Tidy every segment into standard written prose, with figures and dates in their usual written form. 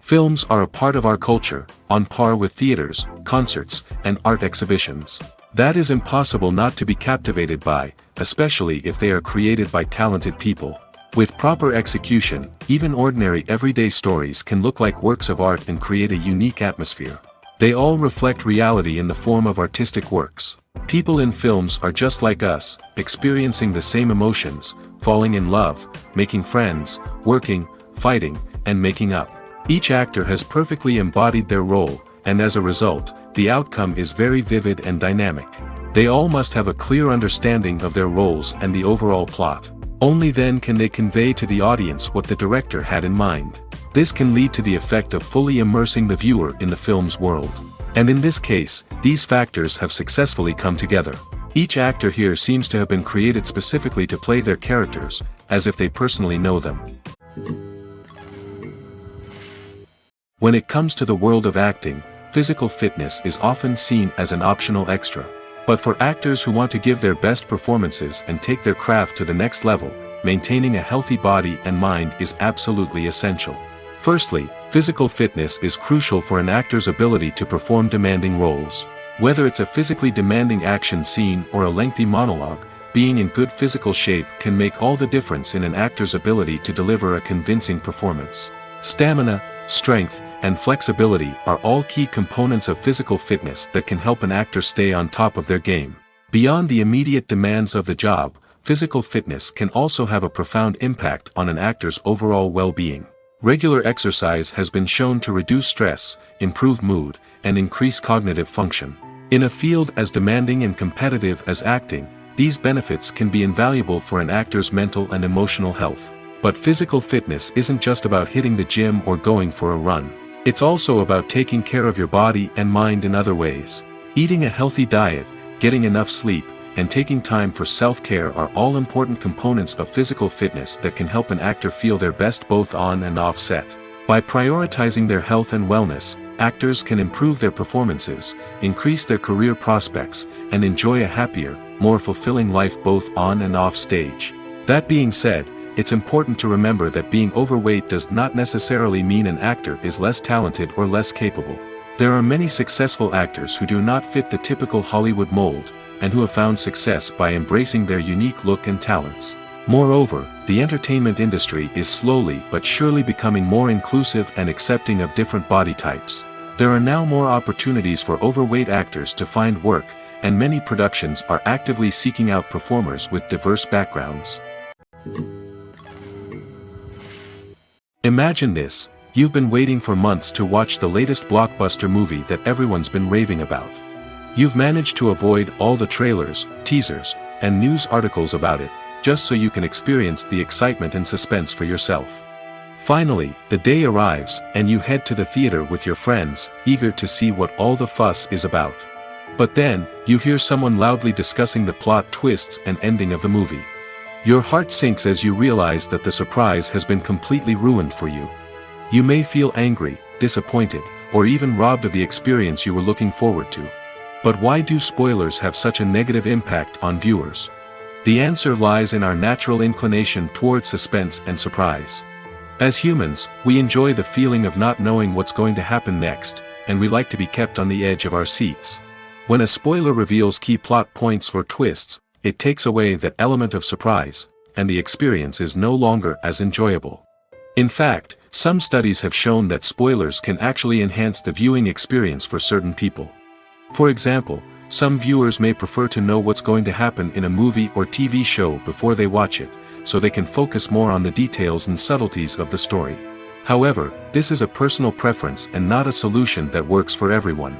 Films are a part of our culture, on par with theaters, concerts, and art exhibitions. That is impossible not to be captivated by, especially if they are created by talented people. With proper execution, even ordinary everyday stories can look like works of art and create a unique atmosphere. They all reflect reality in the form of artistic works. People in films are just like us, experiencing the same emotions, falling in love, making friends, working, fighting, and making up. Each actor has perfectly embodied their role, and as a result, the outcome is very vivid and dynamic. They all must have a clear understanding of their roles and the overall plot. Only then can they convey to the audience what the director had in mind. This can lead to the effect of fully immersing the viewer in the film's world. And in this case, these factors have successfully come together. Each actor here seems to have been created specifically to play their characters, as if they personally know them. When it comes to the world of acting, physical fitness is often seen as an optional extra. But for actors who want to give their best performances and take their craft to the next level, maintaining a healthy body and mind is absolutely essential. Firstly, physical fitness is crucial for an actor's ability to perform demanding roles. Whether it's a physically demanding action scene or a lengthy monologue, being in good physical shape can make all the difference in an actor's ability to deliver a convincing performance. Stamina, strength, and flexibility are all key components of physical fitness that can help an actor stay on top of their game. Beyond the immediate demands of the job, physical fitness can also have a profound impact on an actor's overall well-being. Regular exercise has been shown to reduce stress, improve mood, and increase cognitive function. In a field as demanding and competitive as acting, these benefits can be invaluable for an actor's mental and emotional health. But physical fitness isn't just about hitting the gym or going for a run. It's also about taking care of your body and mind in other ways. Eating a healthy diet, getting enough sleep, and taking time for self-care are all important components of physical fitness that can help an actor feel their best both on and off set. By prioritizing their health and wellness, actors can improve their performances, increase their career prospects, and enjoy a happier, more fulfilling life both on and off stage. That being said, it's important to remember that being overweight does not necessarily mean an actor is less talented or less capable. There are many successful actors who do not fit the typical Hollywood mold, and who have found success by embracing their unique look and talents. Moreover, the entertainment industry is slowly but surely becoming more inclusive and accepting of different body types. There are now more opportunities for overweight actors to find work, and many productions are actively seeking out performers with diverse backgrounds. Imagine this: you've been waiting for months to watch the latest blockbuster movie that everyone's been raving about. You've managed to avoid all the trailers, teasers, and news articles about it, just so you can experience the excitement and suspense for yourself. Finally, the day arrives, and you head to the theater with your friends, eager to see what all the fuss is about. But then, you hear someone loudly discussing the plot twists and ending of the movie. Your heart sinks as you realize that the surprise has been completely ruined for you. You may feel angry, disappointed, or even robbed of the experience you were looking forward to. But why do spoilers have such a negative impact on viewers? The answer lies in our natural inclination toward suspense and surprise. As humans, we enjoy the feeling of not knowing what's going to happen next, and we like to be kept on the edge of our seats. When a spoiler reveals key plot points or twists, it takes away that element of surprise, and the experience is no longer as enjoyable. In fact, some studies have shown that spoilers can actually enhance the viewing experience for certain people. For example, some viewers may prefer to know what's going to happen in a movie or TV show before they watch it, so they can focus more on the details and subtleties of the story. However, this is a personal preference and not a solution that works for everyone.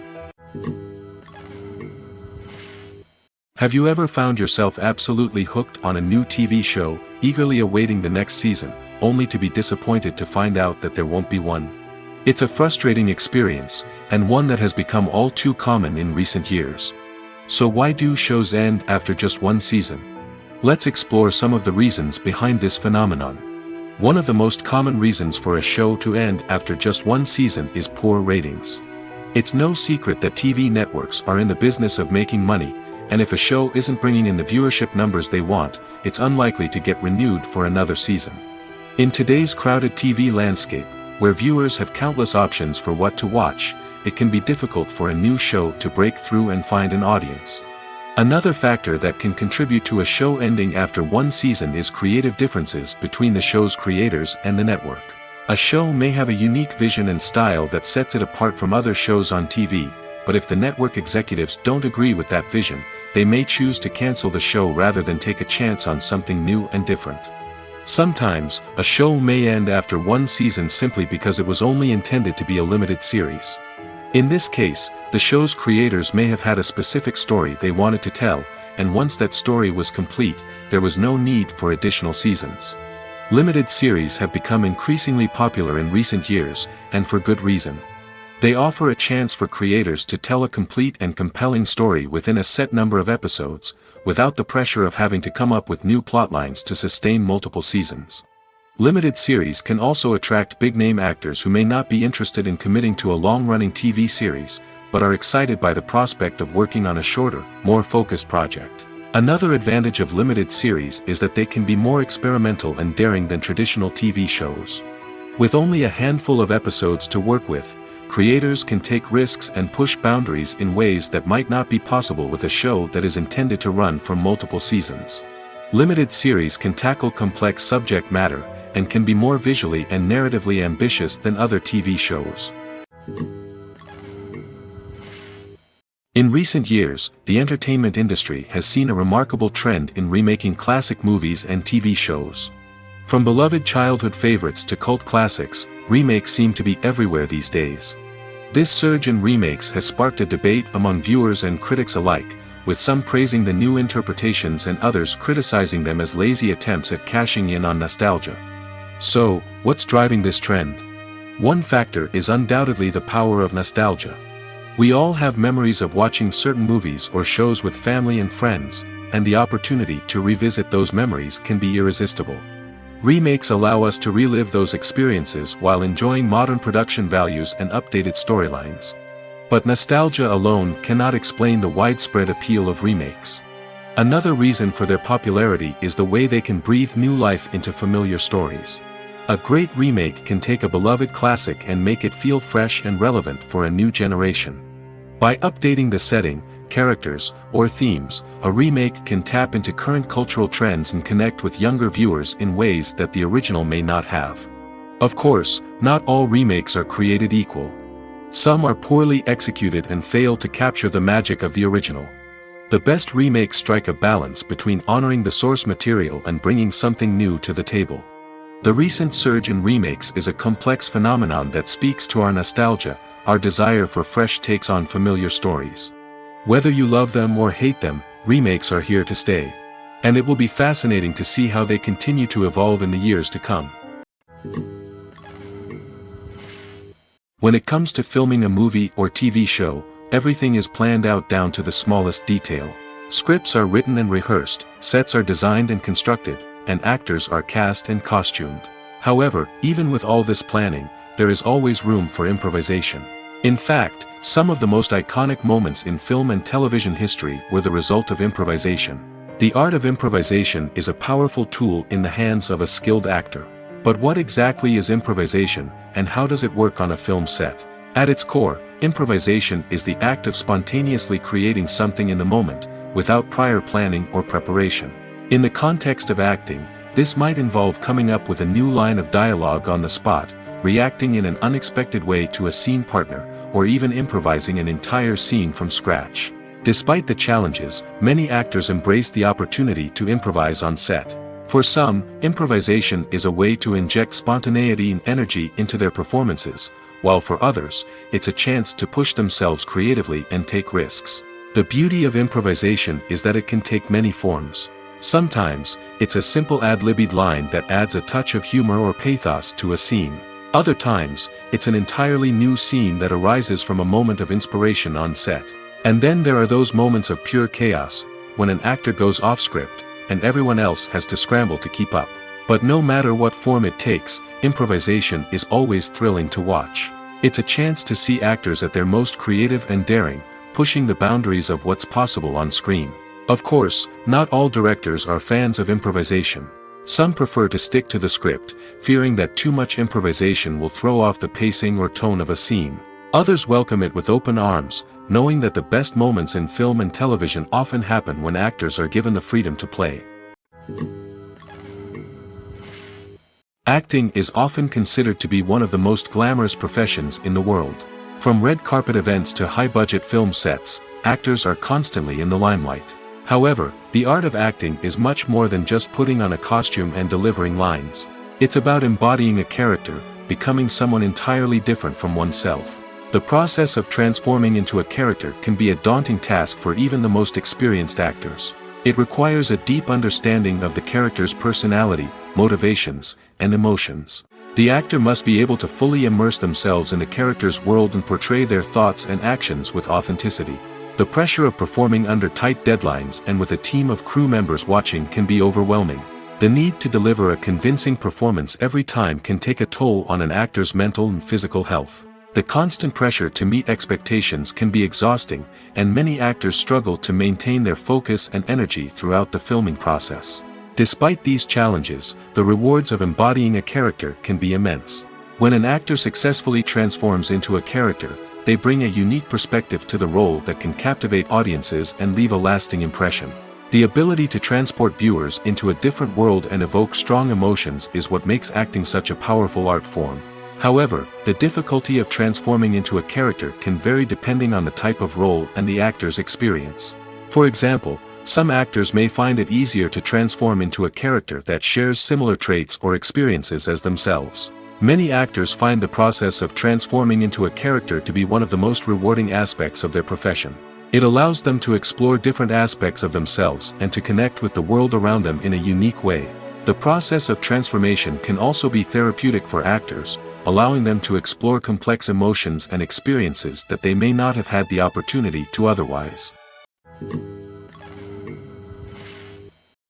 Have you ever found yourself absolutely hooked on a new TV show, eagerly awaiting the next season, only to be disappointed to find out that there won't be one? It's a frustrating experience, and one that has become all too common in recent years. So why do shows end after just one season? Let's explore some of the reasons behind this phenomenon. One of the most common reasons for a show to end after just one season is poor ratings. It's no secret that TV networks are in the business of making money, and if a show isn't bringing in the viewership numbers they want, it's unlikely to get renewed for another season. In today's crowded TV landscape, Where viewers have countless options for what to watch, it can be difficult for a new show to break through and find an audience. Another factor that can contribute to a show ending after one season is creative differences between the show's creators and the network. A show may have a unique vision and style that sets it apart from other shows on TV, but if the network executives don't agree with that vision, they may choose to cancel the show rather than take a chance on something new and different. Sometimes, a show may end after one season simply because it was only intended to be a limited series. In this case, the show's creators may have had a specific story they wanted to tell, and once that story was complete, there was no need for additional seasons. Limited series have become increasingly popular in recent years, and for good reason. They offer a chance for creators to tell a complete and compelling story within a set number of episodes, without the pressure of having to come up with new plotlines to sustain multiple seasons. Limited series can also attract big-name actors who may not be interested in committing to a long-running TV series, but are excited by the prospect of working on a shorter, more focused project. Another advantage of limited series is that they can be more experimental and daring than traditional TV shows. With only a handful of episodes to work with, creators can take risks and push boundaries in ways that might not be possible with a show that is intended to run for multiple seasons. Limited series can tackle complex subject matter, and can be more visually and narratively ambitious than other TV shows. In recent years, the entertainment industry has seen a remarkable trend in remaking classic movies and TV shows. From beloved childhood favorites to cult classics, remakes seem to be everywhere these days. This surge in remakes has sparked a debate among viewers and critics alike, with some praising the new interpretations and others criticizing them as lazy attempts at cashing in on nostalgia. So, what's driving this trend? One factor is undoubtedly the power of nostalgia. We all have memories of watching certain movies or shows with family and friends, and the opportunity to revisit those memories can be irresistible. Remakes allow us to relive those experiences while enjoying modern production values and updated storylines. But nostalgia alone cannot explain the widespread appeal of remakes. Another reason for their popularity is the way they can breathe new life into familiar stories. A great remake can take a beloved classic and make it feel fresh and relevant for a new generation. By updating the setting, characters, or themes, a remake can tap into current cultural trends and connect with younger viewers in ways that the original may not have. Of course, not all remakes are created equal. Some are poorly executed and fail to capture the magic of the original. The best remakes strike a balance between honoring the source material and bringing something new to the table. The recent surge in remakes is a complex phenomenon that speaks to our nostalgia, our desire for fresh takes on familiar stories. Whether you love them or hate them, remakes are here to stay. And it will be fascinating to see how they continue to evolve in the years to come. When it comes to filming a movie or TV show, everything is planned out down to the smallest detail. Scripts are written and rehearsed, sets are designed and constructed, and actors are cast and costumed. However, even with all this planning, there is always room for improvisation. In fact, some of the most iconic moments in film and television history were the result of improvisation. The art of improvisation is a powerful tool in the hands of a skilled actor. But what exactly is improvisation, and how does it work on a film set? At its core, improvisation is the act of spontaneously creating something in the moment, without prior planning or preparation. In the context of acting, this might involve coming up with a new line of dialogue on the spot, reacting in an unexpected way to a scene partner, or even improvising an entire scene from scratch. Despite the challenges, many actors embrace the opportunity to improvise on set. For some, improvisation is a way to inject spontaneity and energy into their performances, while for others, it's a chance to push themselves creatively and take risks. The beauty of improvisation is that it can take many forms. Sometimes, it's a simple ad-libbed line that adds a touch of humor or pathos to a scene. Other times, it's an entirely new scene that arises from a moment of inspiration on set. And then there are those moments of pure chaos, when an actor goes off script, and everyone else has to scramble to keep up. But no matter what form it takes, improvisation is always thrilling to watch. It's a chance to see actors at their most creative and daring, pushing the boundaries of what's possible on screen. Of course, not all directors are fans of improvisation. Some prefer to stick to the script, fearing that too much improvisation will throw off the pacing or tone of a scene. Others welcome it with open arms, knowing that the best moments in film and television often happen when actors are given the freedom to play. Acting is often considered to be one of the most glamorous professions in the world. From red carpet events to high-budget film sets, actors are constantly in the limelight. However, the art of acting is much more than just putting on a costume and delivering lines. It's about embodying a character, becoming someone entirely different from oneself. The process of transforming into a character can be a daunting task for even the most experienced actors. It requires a deep understanding of the character's personality, motivations, and emotions. The actor must be able to fully immerse themselves in the character's world and portray their thoughts and actions with authenticity. The pressure of performing under tight deadlines and with a team of crew members watching can be overwhelming. The need to deliver a convincing performance every time can take a toll on an actor's mental and physical health. The constant pressure to meet expectations can be exhausting, and many actors struggle to maintain their focus and energy throughout the filming process. Despite these challenges, the rewards of embodying a character can be immense. When an actor successfully transforms into a character, they bring a unique perspective to the role that can captivate audiences and leave a lasting impression. The ability to transport viewers into a different world and evoke strong emotions is what makes acting such a powerful art form. However, the difficulty of transforming into a character can vary depending on the type of role and the actor's experience. For example, some actors may find it easier to transform into a character that shares similar traits or experiences as themselves. Many actors find the process of transforming into a character to be one of the most rewarding aspects of their profession. It allows them to explore different aspects of themselves and to connect with the world around them in a unique way. The process of transformation can also be therapeutic for actors, allowing them to explore complex emotions and experiences that they may not have had the opportunity to otherwise.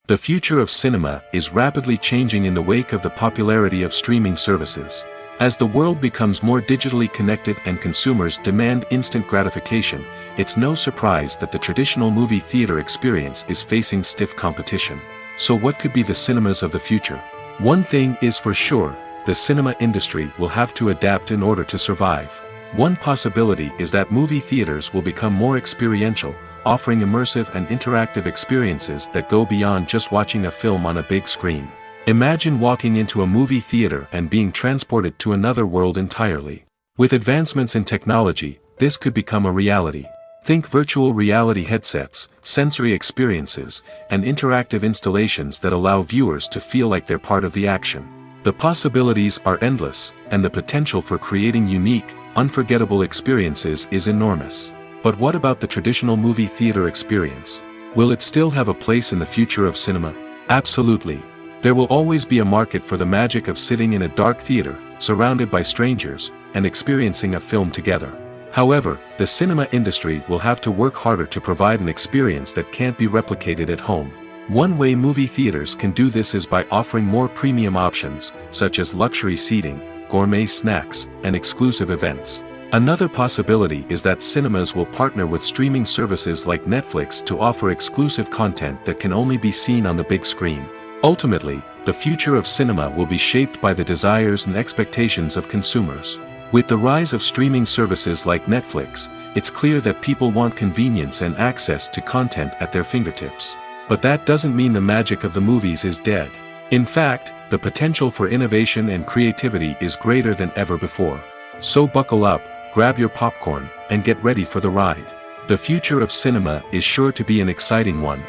The future of cinema is rapidly changing in the wake of the popularity of streaming services. As the world becomes more digitally connected and consumers demand instant gratification, it's no surprise that the traditional movie theater experience is facing stiff competition. So what could be the cinemas of the future? One thing is for sure, the cinema industry will have to adapt in order to survive. One possibility is that movie theaters will become more experiential, offering immersive and interactive experiences that go beyond just watching a film on a big screen. Imagine walking into a movie theater and being transported to another world entirely. With advancements in technology, this could become a reality. Think virtual reality headsets, sensory experiences, and interactive installations that allow viewers to feel like they're part of the action. The possibilities are endless, and the potential for creating unique, unforgettable experiences is enormous. But what about the traditional movie theater experience? Will it still have a place in the future of cinema? Absolutely. There will always be a market for the magic of sitting in a dark theater, surrounded by strangers, and experiencing a film together. However, the cinema industry will have to work harder to provide an experience that can't be replicated at home. One way movie theaters can do this is by offering more premium options, such as luxury seating, gourmet snacks, and exclusive events. Another possibility is that cinemas will partner with streaming services like Netflix to offer exclusive content that can only be seen on the big screen. Ultimately, the future of cinema will be shaped by the desires and expectations of consumers. With the rise of streaming services like Netflix, it's clear that people want convenience and access to content at their fingertips. But that doesn't mean the magic of the movies is dead. In fact, the potential for innovation and creativity is greater than ever before. So buckle up, grab your popcorn, and get ready for the ride. The future of cinema is sure to be an exciting one.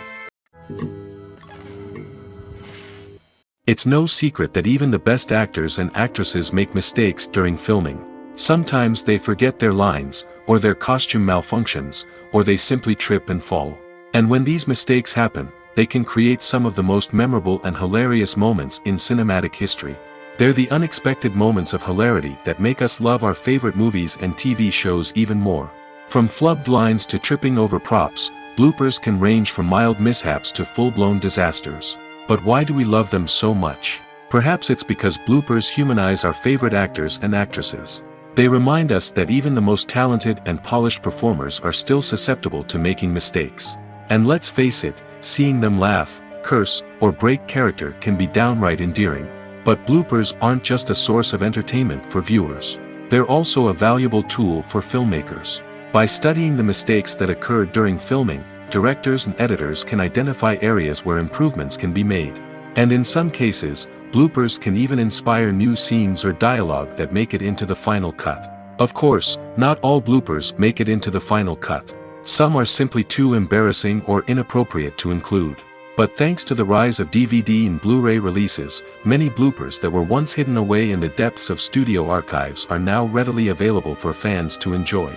It's no secret that even the best actors and actresses make mistakes during filming. Sometimes they forget their lines, or their costume malfunctions, or they simply trip and fall. And when these mistakes happen, they can create some of the most memorable and hilarious moments in cinematic history. They're the unexpected moments of hilarity that make us love our favorite movies and TV shows even more. From flubbed lines to tripping over props, bloopers can range from mild mishaps to full-blown disasters. But why do we love them so much? Perhaps it's because bloopers humanize our favorite actors and actresses. They remind us that even the most talented and polished performers are still susceptible to making mistakes. And let's face it, seeing them laugh, curse, or break character can be downright endearing. But bloopers aren't just a source of entertainment for viewers. They're also a valuable tool for filmmakers. By studying the mistakes that occurred during filming, directors and editors can identify areas where improvements can be made. And in some cases, bloopers can even inspire new scenes or dialogue that make it into the final cut. Of course, not all bloopers make it into the final cut. Some are simply too embarrassing or inappropriate to include. But thanks to the rise of DVD and Blu-ray releases, many bloopers that were once hidden away in the depths of studio archives are now readily available for fans to enjoy.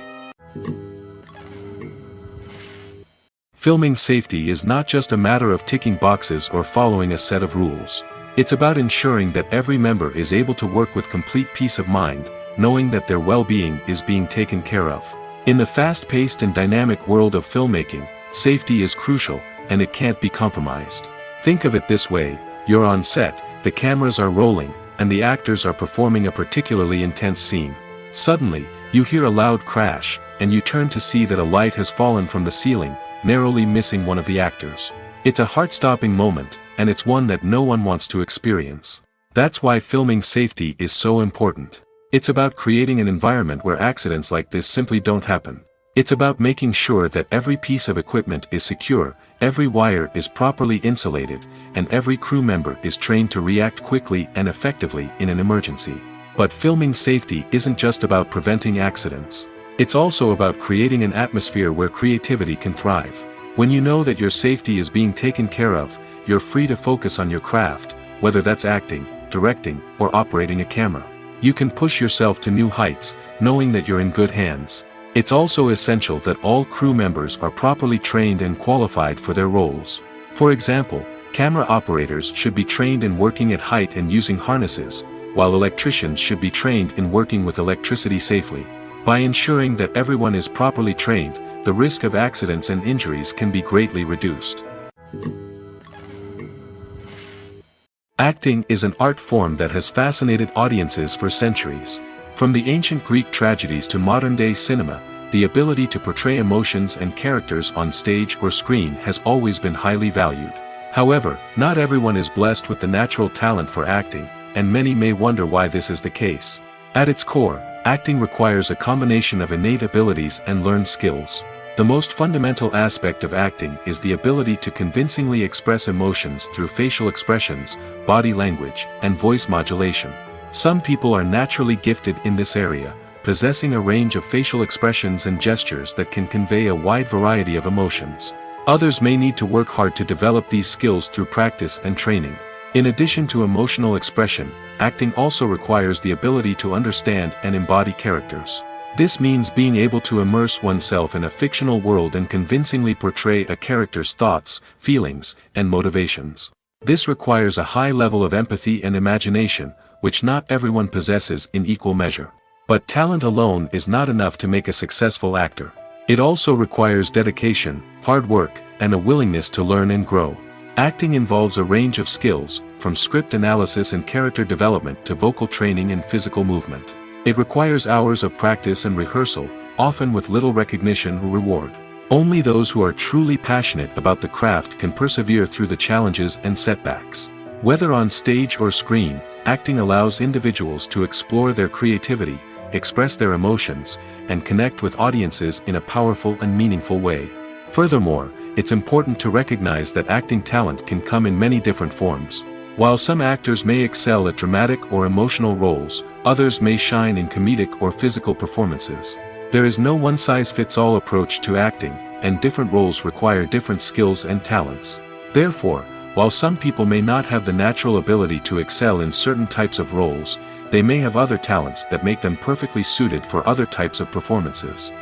Filming safety is not just a matter of ticking boxes or following a set of rules. It's about ensuring that every member is able to work with complete peace of mind, knowing that their well-being is being taken care of. In the fast-paced and dynamic world of filmmaking, safety is crucial, and it can't be compromised. Think of it this way: you're on set, the cameras are rolling, and the actors are performing a particularly intense scene. Suddenly, you hear a loud crash, and you turn to see that a light has fallen from the ceiling, narrowly missing one of the actors. It's a heart-stopping moment, and it's one that no one wants to experience. That's why filming safety is so important. It's about creating an environment where accidents like this simply don't happen. It's about making sure that every piece of equipment is secure, every wire is properly insulated, and every crew member is trained to react quickly and effectively in an emergency. But filming safety isn't just about preventing accidents. It's also about creating an atmosphere where creativity can thrive. When you know that your safety is being taken care of, you're free to focus on your craft, whether that's acting, directing, or operating a camera. You can push yourself to new heights, knowing that you're in good hands. It's also essential that all crew members are properly trained and qualified for their roles. For example, camera operators should be trained in working at height and using harnesses, while electricians should be trained in working with electricity safely. By ensuring that everyone is properly trained, the risk of accidents and injuries can be greatly reduced. Acting is an art form that has fascinated audiences for centuries. From the ancient Greek tragedies to modern-day cinema, the ability to portray emotions and characters on stage or screen has always been highly valued. However, not everyone is blessed with the natural talent for acting, and many may wonder why this is the case. At its core, acting requires a combination of innate abilities and learned skills. The most fundamental aspect of acting is the ability to convincingly express emotions through facial expressions, body language, and voice modulation. Some people are naturally gifted in this area, possessing a range of facial expressions and gestures that can convey a wide variety of emotions. Others may need to work hard to develop these skills through practice and training. In addition to emotional expression, acting also requires the ability to understand and embody characters. This means being able to immerse oneself in a fictional world and convincingly portray a character's thoughts, feelings, and motivations. This requires a high level of empathy and imagination, which not everyone possesses in equal measure. But talent alone is not enough to make a successful actor. It also requires dedication, hard work, and a willingness to learn and grow. Acting involves a range of skills, from script analysis and character development to vocal training and physical movement. It requires hours of practice and rehearsal, often with little recognition or reward. Only those who are truly passionate about the craft can persevere through the challenges and setbacks. Whether on stage or screen, acting allows individuals to explore their creativity, express their emotions, and connect with audiences in a powerful and meaningful way. Furthermore, it's important to recognize that acting talent can come in many different forms. While some actors may excel at dramatic or emotional roles, others may shine in comedic or physical performances. There is no one-size-fits-all approach to acting, and different roles require different skills and talents. Therefore, while some people may not have the natural ability to excel in certain types of roles, they may have other talents that make them perfectly suited for other types of performances.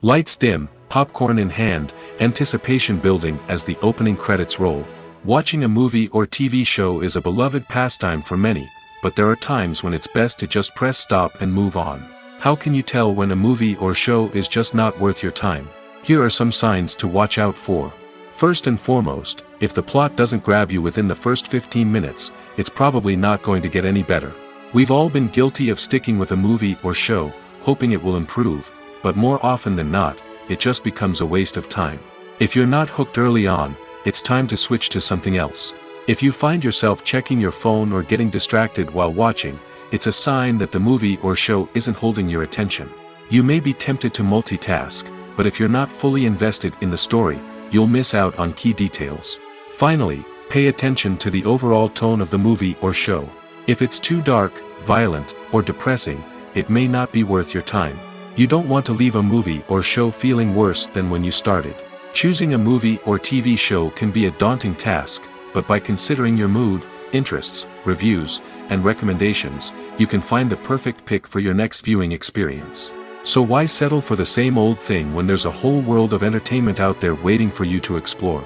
Lights dim, popcorn in hand, anticipation building as the opening credits roll. Watching a movie or TV show is a beloved pastime for many, but there are times when it's best to just press stop and move on. How can you tell when a movie or show is just not worth your time? Here are some signs to watch out for. First and foremost, if the plot doesn't grab you within the first 15 minutes, it's probably not going to get any better. We've all been guilty of sticking with a movie or show, hoping it will improve, but more often than not, it just becomes a waste of time. If you're not hooked early on, it's time to switch to something else. If you find yourself checking your phone or getting distracted while watching, it's a sign that the movie or show isn't holding your attention. You may be tempted to multitask, but if you're not fully invested in the story, you'll miss out on key details. Finally, pay attention to the overall tone of the movie or show. If it's too dark, violent, or depressing, it may not be worth your time. You don't want to leave a movie or show feeling worse than when you started. Choosing a movie or TV show can be a daunting task, but by considering your mood, interests, reviews, and recommendations, you can find the perfect pick for your next viewing experience. So why settle for the same old thing when there's a whole world of entertainment out there waiting for you to explore?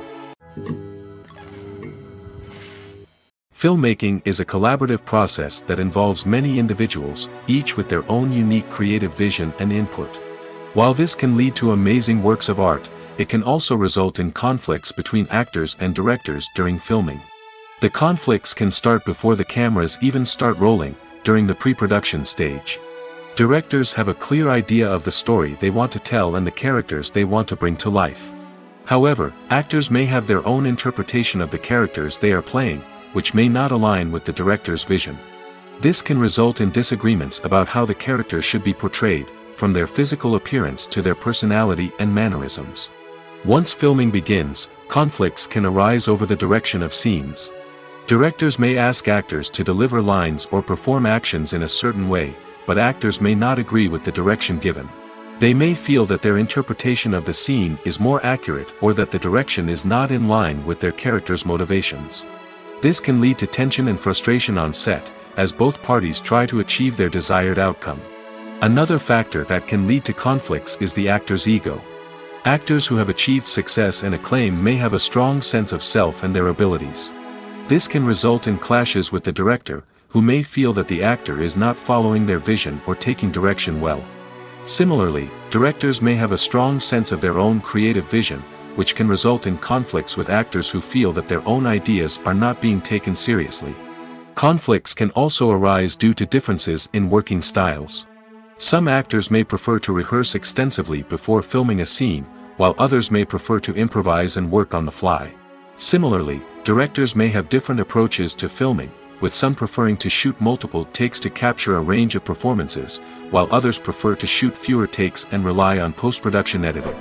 Filmmaking is a collaborative process that involves many individuals, each with their own unique creative vision and input. While this can lead to amazing works of art, it can also result in conflicts between actors and directors during filming. The conflicts can start before the cameras even start rolling, during the pre-production stage. Directors have a clear idea of the story they want to tell and the characters they want to bring to life. However, actors may have their own interpretation of the characters they are playing, which may not align with the director's vision. This can result in disagreements about how the characters should be portrayed, from their physical appearance to their personality and mannerisms. Once filming begins, conflicts can arise over the direction of scenes. Directors may ask actors to deliver lines or perform actions in a certain way, but actors may not agree with the direction given. They may feel that their interpretation of the scene is more accurate or that the direction is not in line with their character's motivations. This can lead to tension and frustration on set, as both parties try to achieve their desired outcome. Another factor that can lead to conflicts is the actor's ego. Actors who have achieved success and acclaim may have a strong sense of self and their abilities. This can result in clashes with the director, who may feel that the actor is not following their vision or taking direction well. Similarly, directors may have a strong sense of their own creative vision, which can result in conflicts with actors who feel that their own ideas are not being taken seriously. Conflicts can also arise due to differences in working styles. Some actors may prefer to rehearse extensively before filming a scene, while others may prefer to improvise and work on the fly. Similarly, directors may have different approaches to filming, with some preferring to shoot multiple takes to capture a range of performances, while others prefer to shoot fewer takes and rely on post-production editing.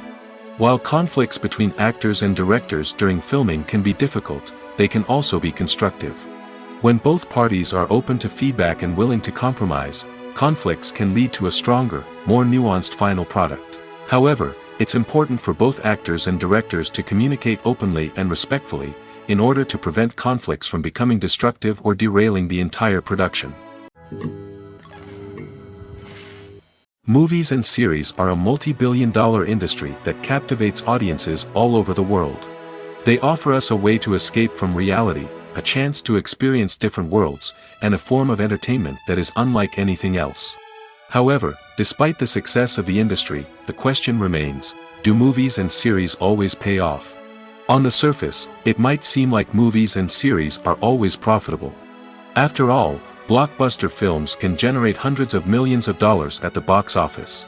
While conflicts between actors and directors during filming can be difficult, they can also be constructive. When both parties are open to feedback and willing to compromise, conflicts can lead to a stronger, more nuanced final product. However, it's important for both actors and directors to communicate openly and respectfully, in order to prevent conflicts from becoming destructive or derailing the entire production. Movies and series are a multi-billion-dollar industry that captivates audiences all over the world. They offer us a way to escape from reality, a chance to experience different worlds, and a form of entertainment that is unlike anything else. However, despite the success of the industry, the question remains, do movies and series always pay off? On the surface, it might seem like movies and series are always profitable. After all, blockbuster films can generate hundreds of millions of dollars at the box office.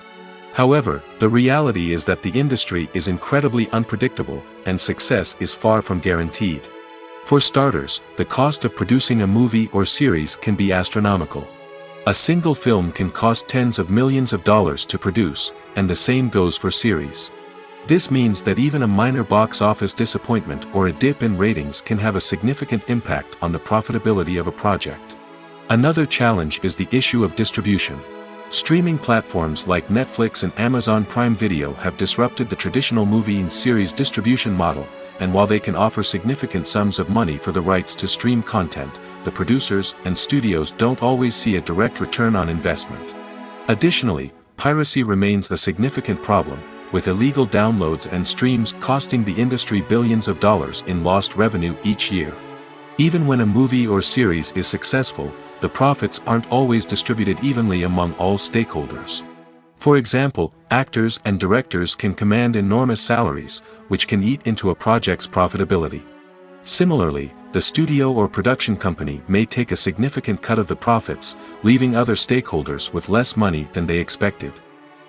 However, the reality is that the industry is incredibly unpredictable, and success is far from guaranteed. For starters, the cost of producing a movie or series can be astronomical. A single film can cost tens of millions of dollars to produce, and the same goes for series. This means that even a minor box office disappointment or a dip in ratings can have a significant impact on the profitability of a project. Another challenge is the issue of distribution. Streaming platforms like Netflix and Amazon Prime Video have disrupted the traditional movie and series distribution model, and while they can offer significant sums of money for the rights to stream content, the producers and studios don't always see a direct return on investment. Additionally, piracy remains a significant problem, with illegal downloads and streams costing the industry billions of dollars in lost revenue each year. Even when a movie or series is successful, the profits aren't always distributed evenly among all stakeholders. For example, actors and directors can command enormous salaries, which can eat into a project's profitability. Similarly, the studio or production company may take a significant cut of the profits, leaving other stakeholders with less money than they expected.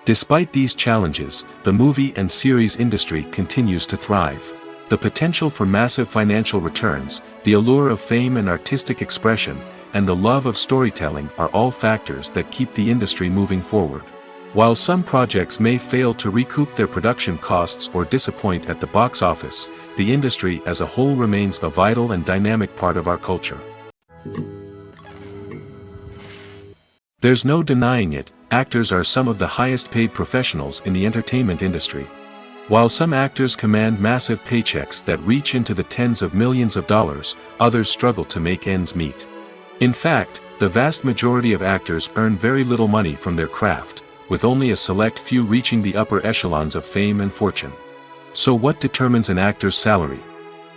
Despite these challenges, the movie and series industry continues to thrive. The potential for massive financial returns, the allure of fame and artistic expression, and the love of storytelling are all factors that keep the industry moving forward. While some projects may fail to recoup their production costs or disappoint at the box office, the industry as a whole remains a vital and dynamic part of our culture. There's no denying it, actors are some of the highest paid professionals in the entertainment industry. While some actors command massive paychecks that reach into the tens of millions of dollars, others struggle to make ends meet. In fact, the vast majority of actors earn very little money from their craft, with only a select few reaching the upper echelons of fame and fortune. So what determines an actor's salary?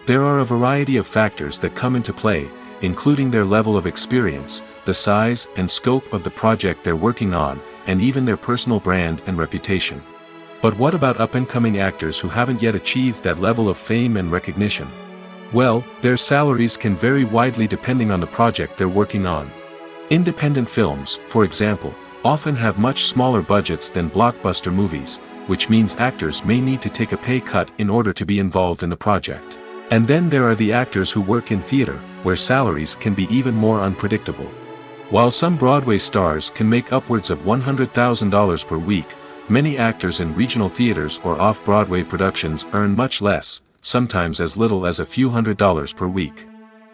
There are a variety of factors that come into play, including their level of experience, the size and scope of the project they're working on, and even their personal brand and reputation. But what about up-and-coming actors who haven't yet achieved that level of fame and recognition? Well, their salaries can vary widely depending on the project they're working on. Independent films, for example, often have much smaller budgets than blockbuster movies, which means actors may need to take a pay cut in order to be involved in the project. And then there are the actors who work in theater, where salaries can be even more unpredictable. While some Broadway stars can make upwards of $100,000 per week, many actors in regional theaters or off-Broadway productions earn much less, sometimes as little as a few $100s per week.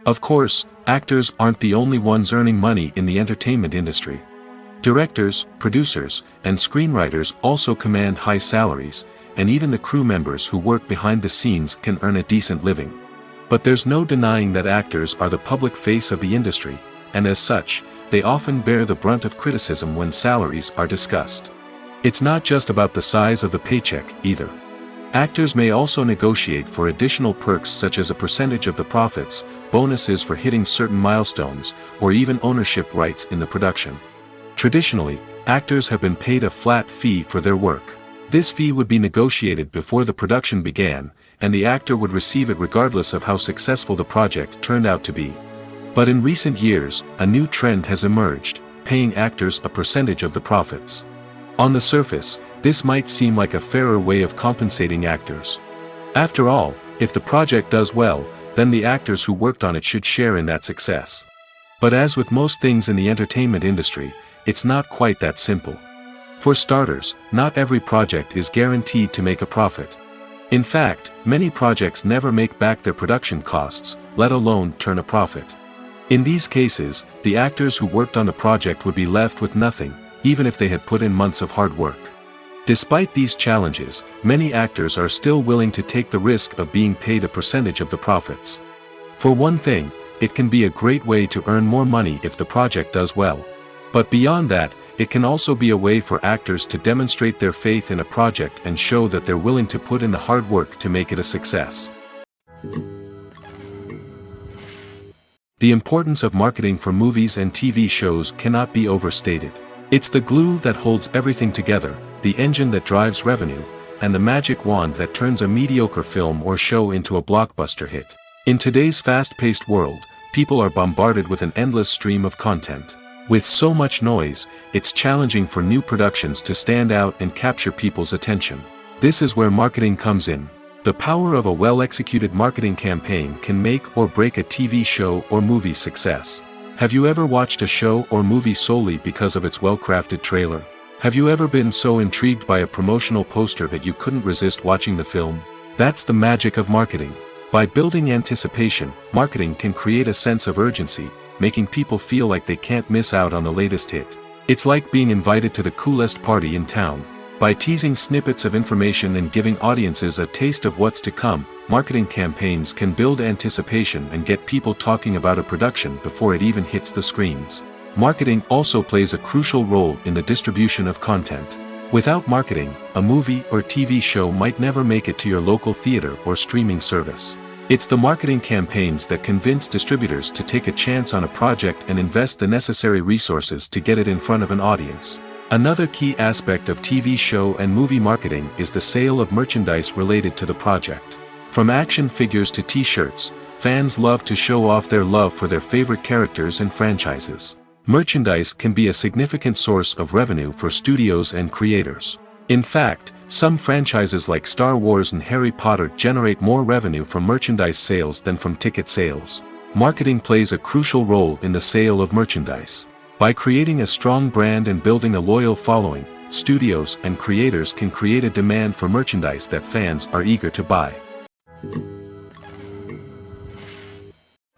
Of course, actors aren't the only ones earning money in the entertainment industry. Directors, producers, and screenwriters also command high salaries, and even the crew members who work behind the scenes can earn a decent living. But there's no denying that actors are the public face of the industry, and as such, they often bear the brunt of criticism when salaries are discussed. It's not just about the size of the paycheck, either. Actors may also negotiate for additional perks such as a percentage of the profits, bonuses for hitting certain milestones, or even ownership rights in the production. Traditionally, actors have been paid a flat fee for their work. This fee would be negotiated before the production began, and the actor would receive it regardless of how successful the project turned out to be. But in recent years, a new trend has emerged, paying actors a percentage of the profits. On the surface, this might seem like a fairer way of compensating actors. After all, if the project does well, then the actors who worked on it should share in that success. But as with most things in the entertainment industry, it's not quite that simple. For starters, not every project is guaranteed to make a profit. In fact, many projects never make back their production costs, let alone turn a profit. In these cases, the actors who worked on the project would be left with nothing, even if they had put in months of hard work. Despite these challenges, many actors are still willing to take the risk of being paid a percentage of the profits. For one thing, it can be a great way to earn more money if the project does well. But beyond that, it can also be a way for actors to demonstrate their faith in a project and show that they're willing to put in the hard work to make it a success. The importance of marketing for movies and TV shows cannot be overstated. It's the glue that holds everything together, the engine that drives revenue, and the magic wand that turns a mediocre film or show into a blockbuster hit. In today's fast-paced world, people are bombarded with an endless stream of content. With so much noise, it's challenging for new productions to stand out and capture people's attention. This is where marketing comes in. The power of a well-executed marketing campaign can make or break a TV show or movie's success. Have you ever watched a show or movie solely because of its well-crafted trailer? Have you ever been so intrigued by a promotional poster that you couldn't resist watching the film? That's the magic of marketing. By building anticipation, marketing can create a sense of urgency, making people feel like they can't miss out on the latest hit. It's like being invited to the coolest party in town. By teasing snippets of information and giving audiences a taste of what's to come, marketing campaigns can build anticipation and get people talking about a production before it even hits the screens. Marketing also plays a crucial role in the distribution of content. Without marketing, a movie or TV show might never make it to your local theater or streaming service. It's the marketing campaigns that convince distributors to take a chance on a project and invest the necessary resources to get it in front of an audience. Another key aspect of TV show and movie marketing is the sale of merchandise related to the project. From action figures to t-shirts, fans love to show off their love for their favorite characters and franchises. Merchandise can be a significant source of revenue for studios and creators. In fact, some franchises like Star Wars and Harry Potter generate more revenue from merchandise sales than from ticket sales. Marketing plays a crucial role in the sale of merchandise. By creating a strong brand and building a loyal following, studios and creators can create a demand for merchandise that fans are eager to buy.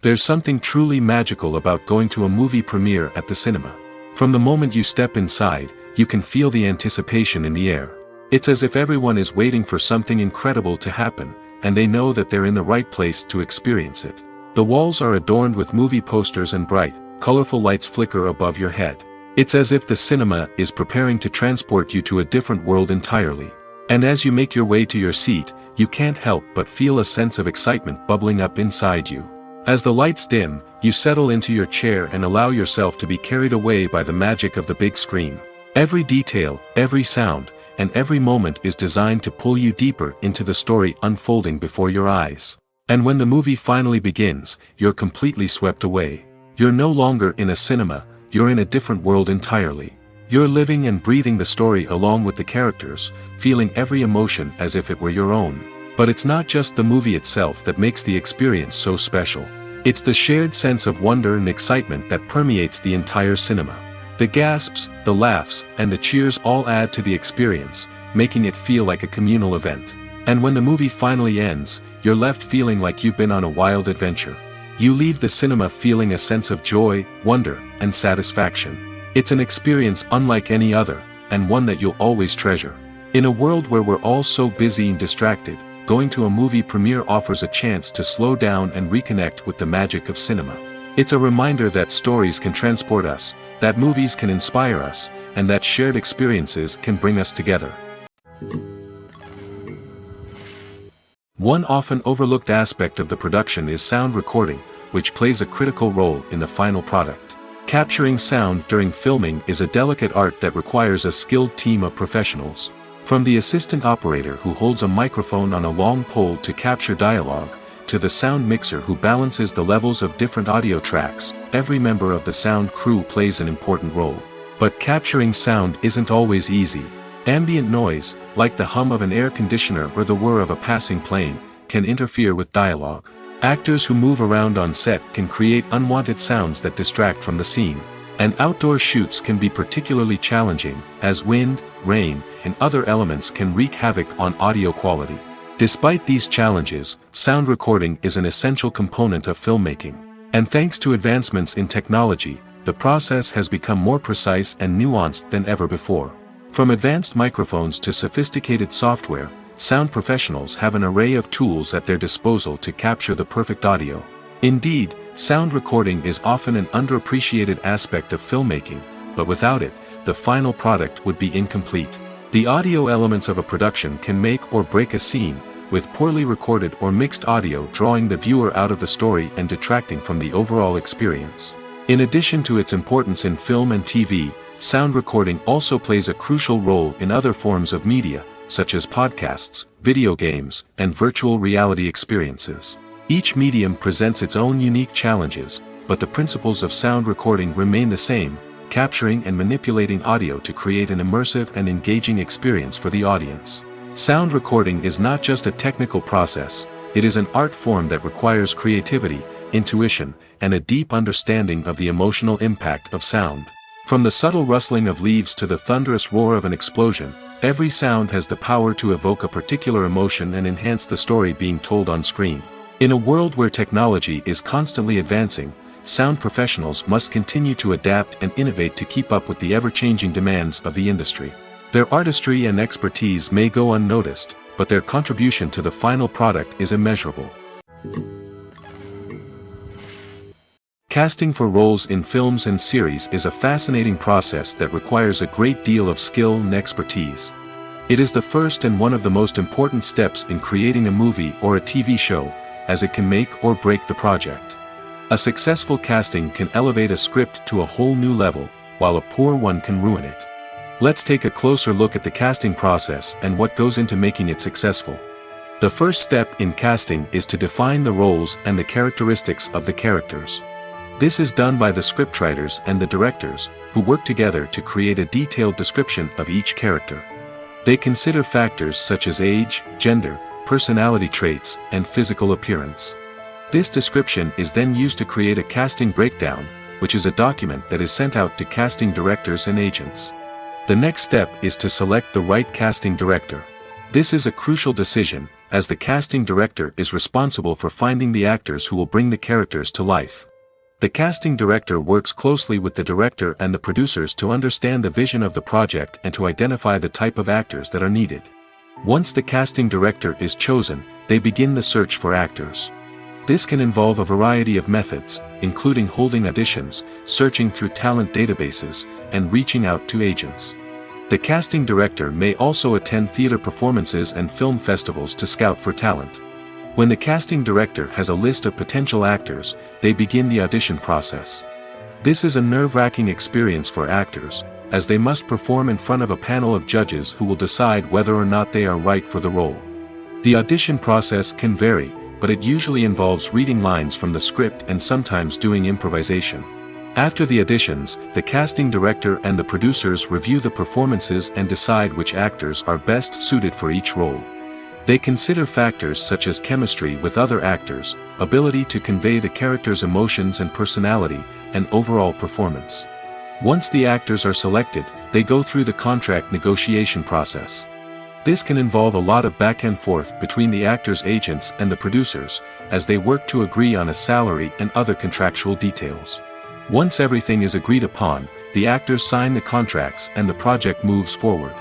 There's something truly magical about going to a movie premiere at the cinema. From the moment you step inside, you can feel the anticipation in the air. It's as if everyone is waiting for something incredible to happen, and they know that they're in the right place to experience it. The walls are adorned with movie posters and bright, colorful lights flicker above your head. It's as if the cinema is preparing to transport you to a different world entirely. And as you make your way to your seat, you can't help but feel a sense of excitement bubbling up inside you. As the lights dim, you settle into your chair and allow yourself to be carried away by the magic of the big screen. Every detail, every sound, and every moment is designed to pull you deeper into the story unfolding before your eyes. And when the movie finally begins, you're completely swept away. You're no longer in a cinema, you're in a different world entirely. You're living and breathing the story along with the characters, feeling every emotion as if it were your own. But it's not just the movie itself that makes the experience so special. It's the shared sense of wonder and excitement that permeates the entire cinema. The gasps, the laughs, and the cheers all add to the experience, making it feel like a communal event. And when the movie finally ends, you're left feeling like you've been on a wild adventure. You leave the cinema feeling a sense of joy, wonder, and satisfaction. It's an experience unlike any other, and one that you'll always treasure. In a world where we're all so busy and distracted, going to a movie premiere offers a chance to slow down and reconnect with the magic of cinema. It's a reminder that stories can transport us, that movies can inspire us, and that shared experiences can bring us together. One often overlooked aspect of the production is sound recording, which plays a critical role in the final product. Capturing sound during filming is a delicate art that requires a skilled team of professionals. From the assistant operator who holds a microphone on a long pole to capture dialogue, to the sound mixer who balances the levels of different audio tracks, every member of the sound crew plays an important role. But capturing sound isn't always easy. Ambient noise, like the hum of an air conditioner or the whir of a passing plane, can interfere with dialogue. Actors who move around on set can create unwanted sounds that distract from the scene. And outdoor shoots can be particularly challenging, as wind, rain, and other elements can wreak havoc on audio quality. Despite these challenges, sound recording is an essential component of filmmaking. And thanks to advancements in technology, the process has become more precise and nuanced than ever before. From advanced microphones to sophisticated software, sound professionals have an array of tools at their disposal to capture the perfect audio. Indeed, sound recording is often an underappreciated aspect of filmmaking, but without it, the final product would be incomplete. The audio elements of a production can make or break a scene, with poorly recorded or mixed audio drawing the viewer out of the story and detracting from the overall experience. In addition to its importance in film and TV, sound recording also plays a crucial role in other forms of media, such as podcasts, video games, and virtual reality experiences. Each medium presents its own unique challenges, but the principles of sound recording remain the same, capturing and manipulating audio to create an immersive and engaging experience for the audience. Sound recording is not just a technical process, it is an art form that requires creativity, intuition, and a deep understanding of the emotional impact of sound. From the subtle rustling of leaves to the thunderous roar of an explosion, every sound has the power to evoke a particular emotion and enhance the story being told on screen. In a world where technology is constantly advancing, sound professionals must continue to adapt and innovate to keep up with the ever-changing demands of the industry. Their artistry and expertise may go unnoticed, but their contribution to the final product is immeasurable. Casting for roles in films and series is a fascinating process that requires a great deal of skill and expertise. It is the first and one of the most important steps in creating a movie or a TV show, as it can make or break the project. A successful casting can elevate a script to a whole new level, while a poor one can ruin it. Let's take a closer look at the casting process and what goes into making it successful. The first step in casting is to define the roles and the characteristics of the characters. This is done by the scriptwriters and the directors, who work together to create a detailed description of each character. They consider factors such as age, gender, personality traits, and physical appearance. This description is then used to create a casting breakdown, which is a document that is sent out to casting directors and agents. The next step is to select the right casting director. This is a crucial decision, as the casting director is responsible for finding the actors who will bring the characters to life. The casting director works closely with the director and the producers to understand the vision of the project and to identify the type of actors that are needed. Once the casting director is chosen, they begin the search for actors. This can involve a variety of methods, including holding auditions, searching through talent databases, and reaching out to agents. The casting director may also attend theater performances and film festivals to scout for talent. When the casting director has a list of potential actors, they begin the audition process. This is a nerve-wracking experience for actors, as they must perform in front of a panel of judges who will decide whether or not they are right for the role. The audition process can vary, but it usually involves reading lines from the script and sometimes doing improvisation. After the auditions, the casting director and the producers review the performances and decide which actors are best suited for each role. They consider factors such as chemistry with other actors, ability to convey the character's emotions and personality, and overall performance. Once the actors are selected, they go through the contract negotiation process. This can involve a lot of back and forth between the actors' agents and the producers, as they work to agree on a salary and other contractual details. Once everything is agreed upon, the actors sign the contracts and the project moves forward.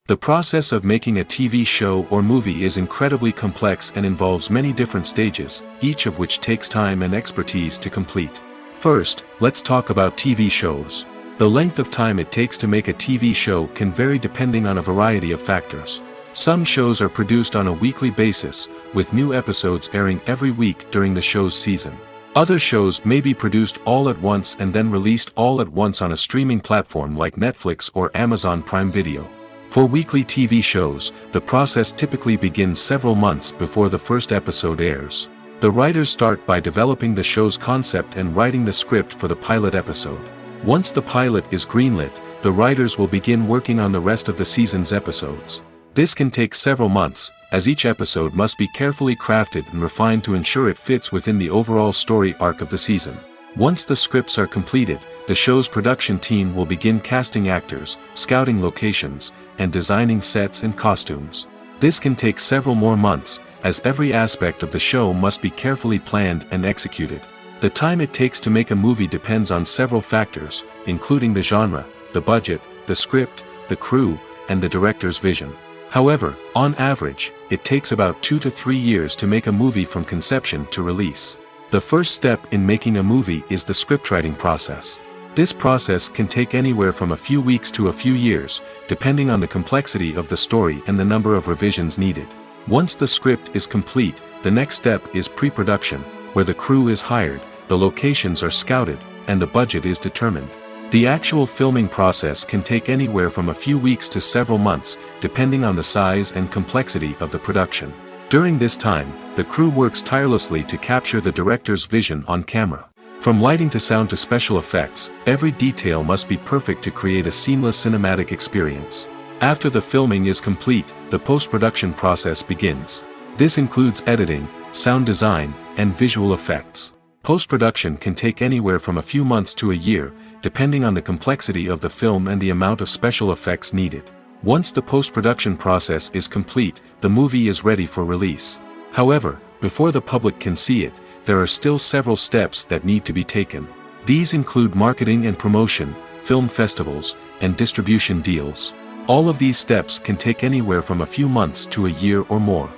The process of making a TV show or movie is incredibly complex and involves many different stages, each of which takes time and expertise to complete. First, let's talk about TV shows. The length of time it takes to make a TV show can vary depending on a variety of factors. Some shows are produced on a weekly basis, with new episodes airing every week during the show's season. Other shows may be produced all at once and then released all at once on a streaming platform like Netflix or Amazon Prime Video. For weekly TV shows, the process typically begins several months before the first episode airs. The writers start by developing the show's concept and writing the script for the pilot episode. Once the pilot is greenlit, the writers will begin working on the rest of the season's episodes. This can take several months, as each episode must be carefully crafted and refined to ensure it fits within the overall story arc of the season. Once the scripts are completed, the show's production team will begin casting actors, scouting locations, and designing sets and costumes. This can take several more months, as every aspect of the show must be carefully planned and executed. The time it takes to make a movie depends on several factors, including the genre, the budget, the script, the crew, and the director's vision. However, on average, it takes about 2 to 3 years to make a movie from conception to release. The first step in making a movie is the scriptwriting process. This process can take anywhere from a few weeks to a few years, depending on the complexity of the story and the number of revisions needed. Once the script is complete, the next step is pre-production, where the crew is hired, the locations are scouted, and the budget is determined. The actual filming process can take anywhere from a few weeks to several months, depending on the size and complexity of the production. During this time, the crew works tirelessly to capture the director's vision on camera. From lighting to sound to special effects, every detail must be perfect to create a seamless cinematic experience. After the filming is complete, the post-production process begins. This includes editing, sound design, and visual effects. Post-production can take anywhere from a few months to a year, depending on the complexity of the film and the amount of special effects needed. Once the post-production process is complete, the movie is ready for release. However, before the public can see it, there are still several steps that need to be taken. These include marketing and promotion, film festivals, and distribution deals. All of these steps can take anywhere from a few months to a year or more.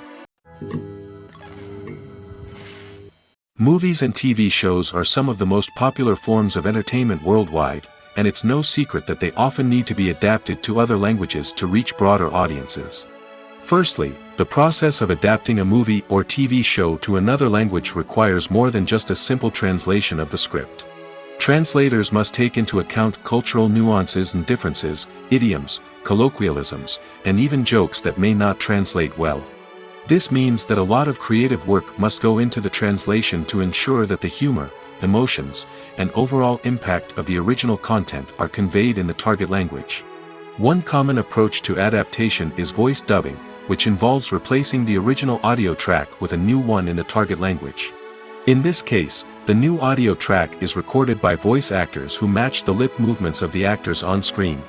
Movies and TV shows are some of the most popular forms of entertainment worldwide, and it's no secret that they often need to be adapted to other languages to reach broader audiences. Firstly, the process of adapting a movie or TV show to another language requires more than just a simple translation of the script. Translators must take into account cultural nuances and differences, idioms, colloquialisms, and even jokes that may not translate well. This means that a lot of creative work must go into the translation to ensure that the humor, emotions, and overall impact of the original content are conveyed in the target language. One common approach to adaptation is voice dubbing, which involves replacing the original audio track with a new one in the target language. In this case, the new audio track is recorded by voice actors who match the lip movements of the actors on screen.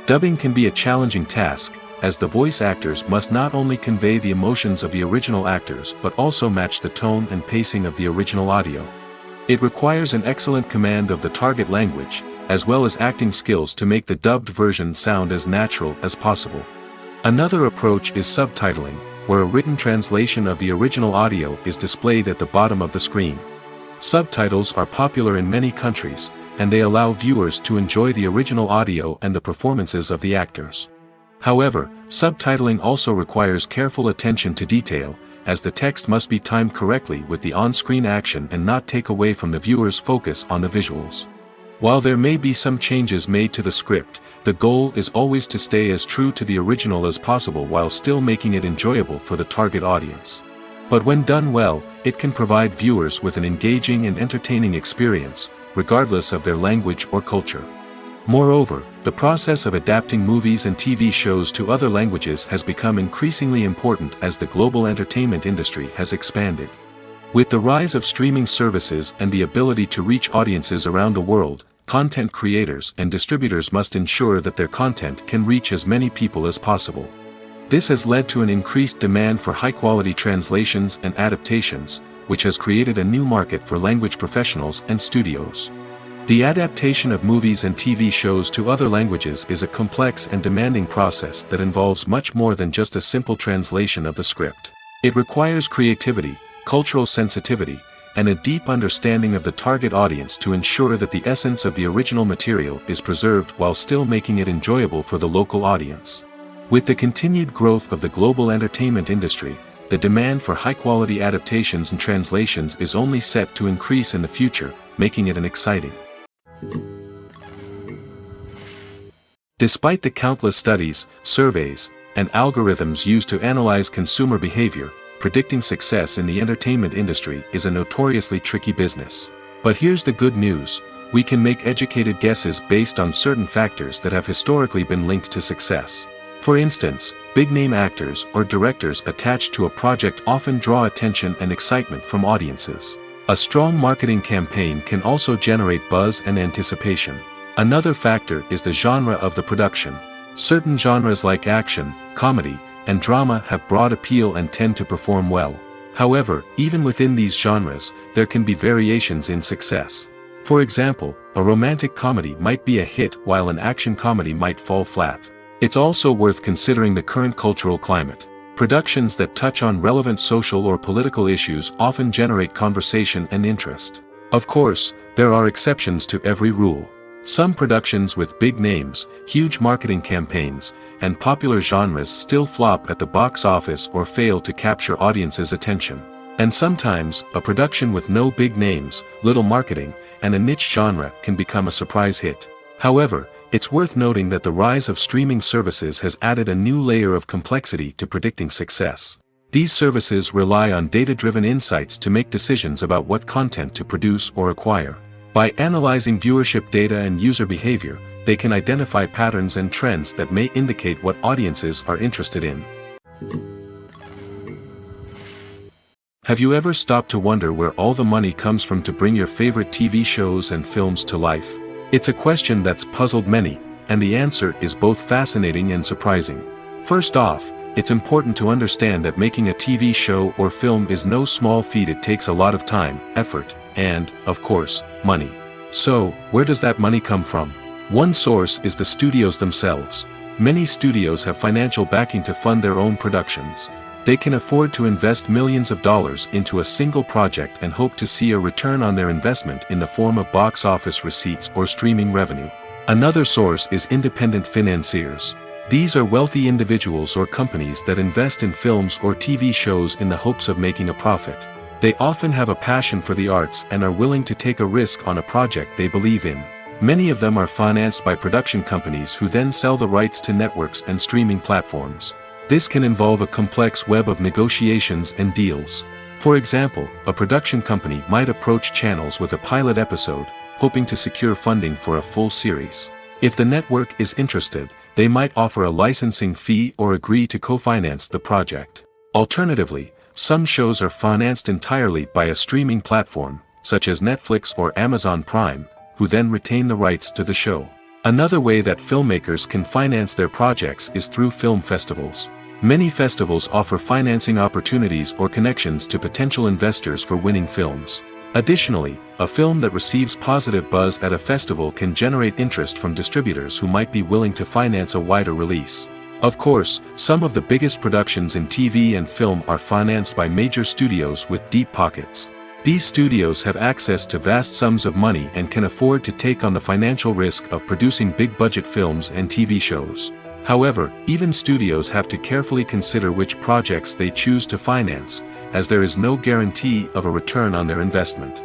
Dubbing can be a challenging task, as the voice actors must not only convey the emotions of the original actors but also match the tone and pacing of the original audio. It requires an excellent command of the target language, as well as acting skills to make the dubbed version sound as natural as possible. Another approach is subtitling, where a written translation of the original audio is displayed at the bottom of the screen. Subtitles are popular in many countries, and they allow viewers to enjoy the original audio and the performances of the actors. However, subtitling also requires careful attention to detail, as the text must be timed correctly with the on-screen action and not take away from the viewer's focus on the visuals. While there may be some changes made to the script, the goal is always to stay as true to the original as possible while still making it enjoyable for the target audience. But when done well, it can provide viewers with an engaging and entertaining experience, regardless of their language or culture. Moreover, the process of adapting movies and TV shows to other languages has become increasingly important as the global entertainment industry has expanded. With the rise of streaming services and the ability to reach audiences around the world, content creators and distributors must ensure that their content can reach as many people as possible. This has led to an increased demand for high-quality translations and adaptations, which has created a new market for language professionals and studios. The adaptation of movies and TV shows to other languages is a complex and demanding process that involves much more than just a simple translation of the script. It requires creativity, cultural sensitivity, and a deep understanding of the target audience to ensure that the essence of the original material is preserved while still making it enjoyable for the local audience. With the continued growth of the global entertainment industry, the demand for high-quality adaptations and translations is only set to increase in the future, making it an exciting. Despite the countless studies, surveys, and algorithms used to analyze consumer behavior, predicting success in the entertainment industry is a notoriously tricky business. But here's the good news: we can make educated guesses based on certain factors that have historically been linked to success. For instance, big-name actors or directors attached to a project often draw attention and excitement from audiences. A strong marketing campaign can also generate buzz and anticipation. Another factor is the genre of the production. Certain genres like action, comedy, and drama have broad appeal and tend to perform well. However, even within these genres, there can be variations in success. For example, a romantic comedy might be a hit while an action comedy might fall flat. It's also worth considering the current cultural climate. Productions that touch on relevant social or political issues often generate conversation and interest. Of course, there are exceptions to every rule. Some productions with big names, huge marketing campaigns, and popular genres still flop at the box office or fail to capture audiences' attention. And sometimes, a production with no big names, little marketing, and a niche genre can become a surprise hit. However, it's worth noting that the rise of streaming services has added a new layer of complexity to predicting success. These services rely on data-driven insights to make decisions about what content to produce or acquire. By analyzing viewership data and user behavior, they can identify patterns and trends that may indicate what audiences are interested in. Have you ever stopped to wonder where all the money comes from to bring your favorite TV shows and films to life? It's a question that's puzzled many, and the answer is both fascinating and surprising. First off, it's important to understand that making a TV show or film is no small feat. It takes a lot of time, effort, and, of course, money. So, where does that money come from? One source is the studios themselves. Many studios have financial backing to fund their own productions. They can afford to invest millions of dollars into a single project and hope to see a return on their investment in the form of box office receipts or streaming revenue. Another source is independent financiers. These are wealthy individuals or companies that invest in films or TV shows in the hopes of making a profit. They often have a passion for the arts and are willing to take a risk on a project they believe in. Many of them are financed by production companies who then sell the rights to networks and streaming platforms. This can involve a complex web of negotiations and deals. For example, a production company might approach channels with a pilot episode, hoping to secure funding for a full series. If the network is interested, they might offer a licensing fee or agree to co-finance the project. Alternatively, some shows are financed entirely by a streaming platform, such as Netflix or Amazon Prime, who then retain the rights to the show. Another way that filmmakers can finance their projects is through film festivals. Many festivals offer financing opportunities or connections to potential investors for winning films. Additionally, a film that receives positive buzz at a festival can generate interest from distributors who might be willing to finance a wider release. Of course, some of the biggest productions in TV and film are financed by major studios with deep pockets. These studios have access to vast sums of money and can afford to take on the financial risk of producing big-budget films and TV shows. However, even studios have to carefully consider which projects they choose to finance, as there is no guarantee of a return on their investment.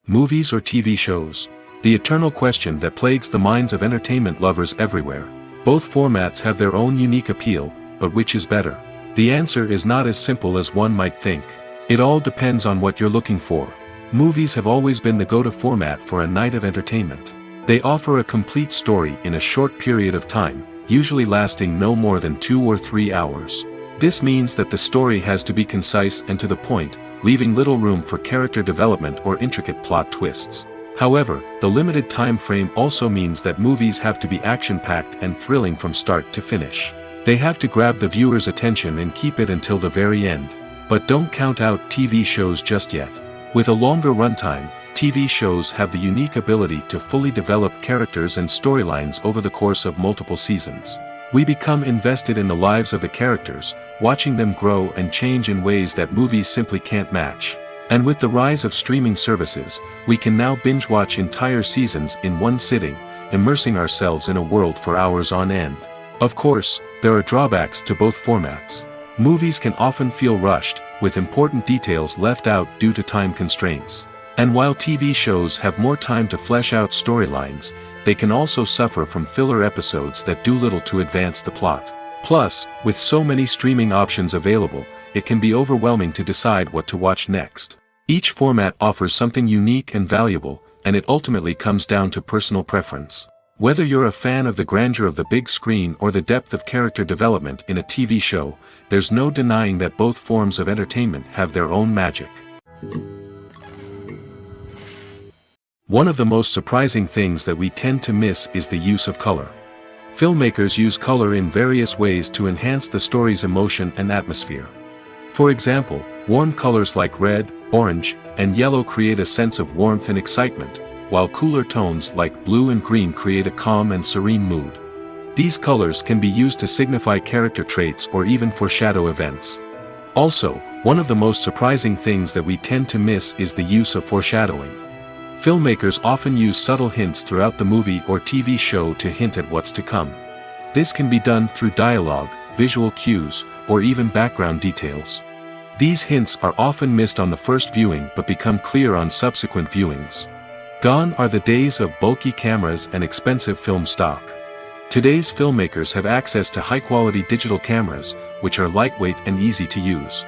Movies or TV shows? The eternal question that plagues the minds of entertainment lovers everywhere. Both formats have their own unique appeal, but which is better? The answer is not as simple as one might think. It all depends on what you're looking for. Movies have always been the go-to format for a night of entertainment. They offer a complete story in a short period of time, usually lasting no more than 2 or 3 hours. This means that the story has to be concise and to the point, leaving little room for character development or intricate plot twists. However, the limited time frame also means that movies have to be action-packed and thrilling from start to finish. They have to grab the viewer's attention and keep it until the very end. But don't count out TV shows just yet. With a longer runtime, TV shows have the unique ability to fully develop characters and storylines over the course of multiple seasons. We become invested in the lives of the characters, watching them grow and change in ways that movies simply can't match. And with the rise of streaming services, we can now binge-watch entire seasons in one sitting, immersing ourselves in a world for hours on end. Of course, there are drawbacks to both formats. Movies can often feel rushed, with important details left out due to time constraints. And while TV shows have more time to flesh out storylines, they can also suffer from filler episodes that do little to advance the plot. Plus, with so many streaming options available, it can be overwhelming to decide what to watch next. Each format offers something unique and valuable, and it ultimately comes down to personal preference. Whether you're a fan of the grandeur of the big screen or the depth of character development in a TV show, there's no denying that both forms of entertainment have their own magic. One of the most surprising things that we tend to miss is the use of color. Filmmakers use color in various ways to enhance the story's emotion and atmosphere. For example, warm colors like red, orange, and yellow create a sense of warmth and excitement, while cooler tones like blue and green create a calm and serene mood. These colors can be used to signify character traits or even foreshadow events. Also, one of the most surprising things that we tend to miss is the use of foreshadowing. Filmmakers often use subtle hints throughout the movie or TV show to hint at what's to come. This can be done through dialogue, visual cues, or even background details. These hints are often missed on the first viewing but become clear on subsequent viewings. Gone are the days of bulky cameras and expensive film stock. Today's filmmakers have access to high-quality digital cameras, which are lightweight and easy to use.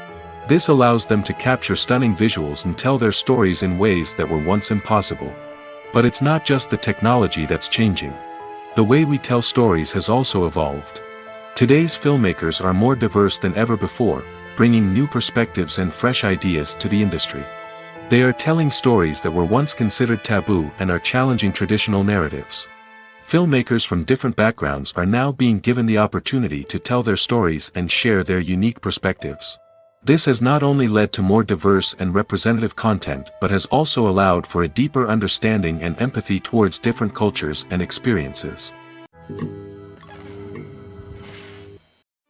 This allows them to capture stunning visuals and tell their stories in ways that were once impossible. But it's not just the technology that's changing. The way we tell stories has also evolved. Today's filmmakers are more diverse than ever before, bringing new perspectives and fresh ideas to the industry. They are telling stories that were once considered taboo and are challenging traditional narratives. Filmmakers from different backgrounds are now being given the opportunity to tell their stories and share their unique perspectives. This has not only led to more diverse and representative content but has also allowed for a deeper understanding and empathy towards different cultures and experiences.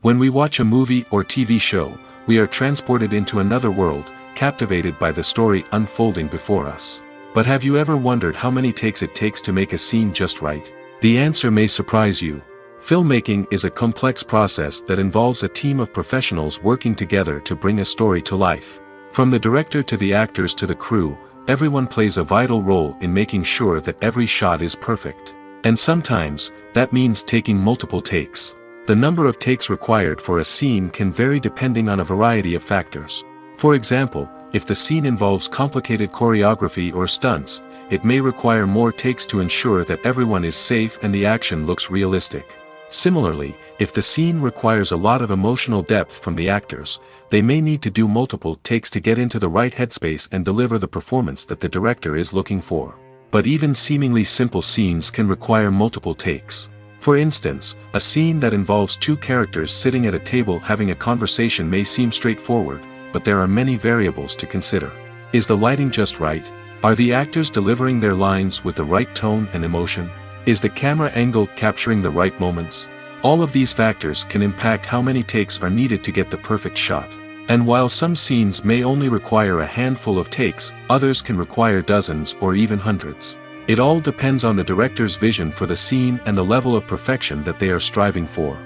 When we watch a movie or TV show, we are transported into another world, captivated by the story unfolding before us. But have you ever wondered how many takes it takes to make a scene just right? The answer may surprise you. Filmmaking is a complex process that involves a team of professionals working together to bring a story to life. From the director to the actors to the crew, everyone plays a vital role in making sure that every shot is perfect. And sometimes, that means taking multiple takes. The number of takes required for a scene can vary depending on a variety of factors. For example, if the scene involves complicated choreography or stunts, it may require more takes to ensure that everyone is safe and the action looks realistic. Similarly, if the scene requires a lot of emotional depth from the actors, they may need to do multiple takes to get into the right headspace and deliver the performance that the director is looking for. But even seemingly simple scenes can require multiple takes. For instance, a scene that involves two characters sitting at a table having a conversation may seem straightforward, but there are many variables to consider. Is the lighting just right? Are the actors delivering their lines with the right tone and emotion? Is the camera angle capturing the right moments? All of these factors can impact how many takes are needed to get the perfect shot. And while some scenes may only require a handful of takes, others can require dozens or even hundreds. It all depends on the director's vision for the scene and the level of perfection that they are striving for.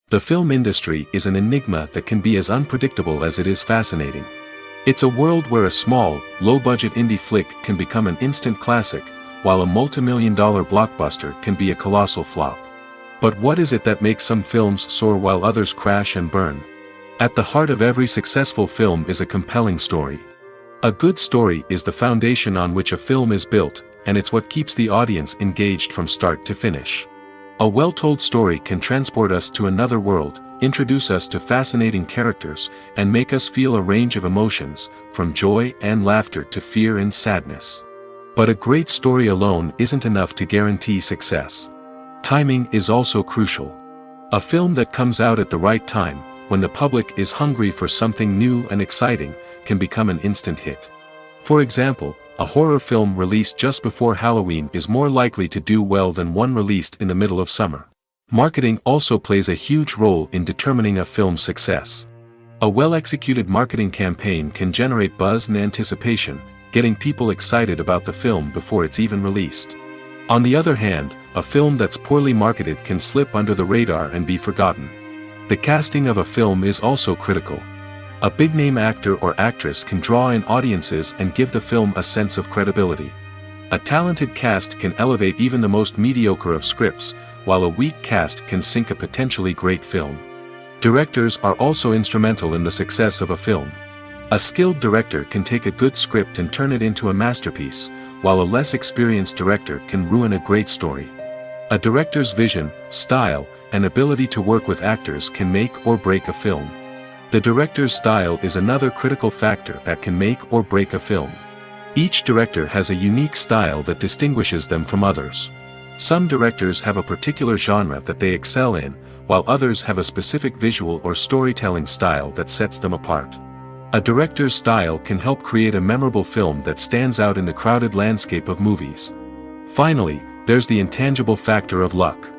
The film industry is an enigma that can be as unpredictable as it is fascinating. It's a world where a small, low-budget indie flick can become an instant classic, while a multi-million-dollar blockbuster can be a colossal flop. But what is it that makes some films soar while others crash and burn? At the heart of every successful film is a compelling story. A good story is the foundation on which a film is built, and it's what keeps the audience engaged from start to finish. A well-told story can transport us to another world, introduce us to fascinating characters, and make us feel a range of emotions, from joy and laughter to fear and sadness. But a great story alone isn't enough to guarantee success. Timing is also crucial. A film that comes out at the right time, when the public is hungry for something new and exciting, can become an instant hit. For example, a horror film released just before Halloween is more likely to do well than one released in the middle of summer. Marketing also plays a huge role in determining a film's success. A well-executed marketing campaign can generate buzz and anticipation, getting people excited about the film before it's even released. On the other hand, a film that's poorly marketed can slip under the radar and be forgotten. The casting of a film is also critical. A big-name actor or actress can draw in audiences and give the film a sense of credibility. A talented cast can elevate even the most mediocre of scripts, while a weak cast can sink a potentially great film. Directors are also instrumental in the success of a film. A skilled director can take a good script and turn it into a masterpiece, while a less experienced director can ruin a great story. A director's vision, style, and ability to work with actors can make or break a film. The director's style is another critical factor that can make or break a film. Each director has a unique style that distinguishes them from others. Some directors have a particular genre that they excel in, while others have a specific visual or storytelling style that sets them apart. A director's style can help create a memorable film that stands out in the crowded landscape of movies. Finally, there's the intangible factor of luck.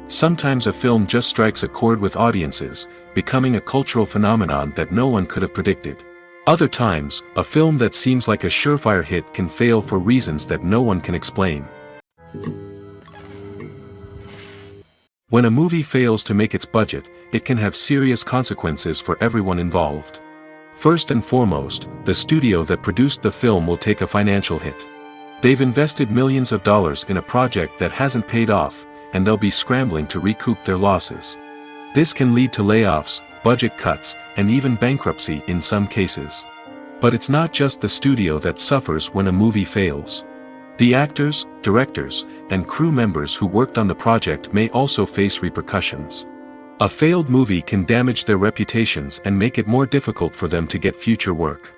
Sometimes a film just strikes a chord with audiences, becoming a cultural phenomenon that no one could have predicted. Other times, a film that seems like a surefire hit can fail for reasons that no one can explain. When a movie fails to make its budget, it can have serious consequences for everyone involved. First and foremost, the studio that produced the film will take a financial hit. They've invested millions of dollars in a project that hasn't paid off, and they'll be scrambling to recoup their losses. This can lead to layoffs, budget cuts, and even bankruptcy in some cases. But it's not just the studio that suffers when a movie fails. The actors, directors, and crew members who worked on the project may also face repercussions. A failed movie can damage their reputations and make it more difficult for them to get future work.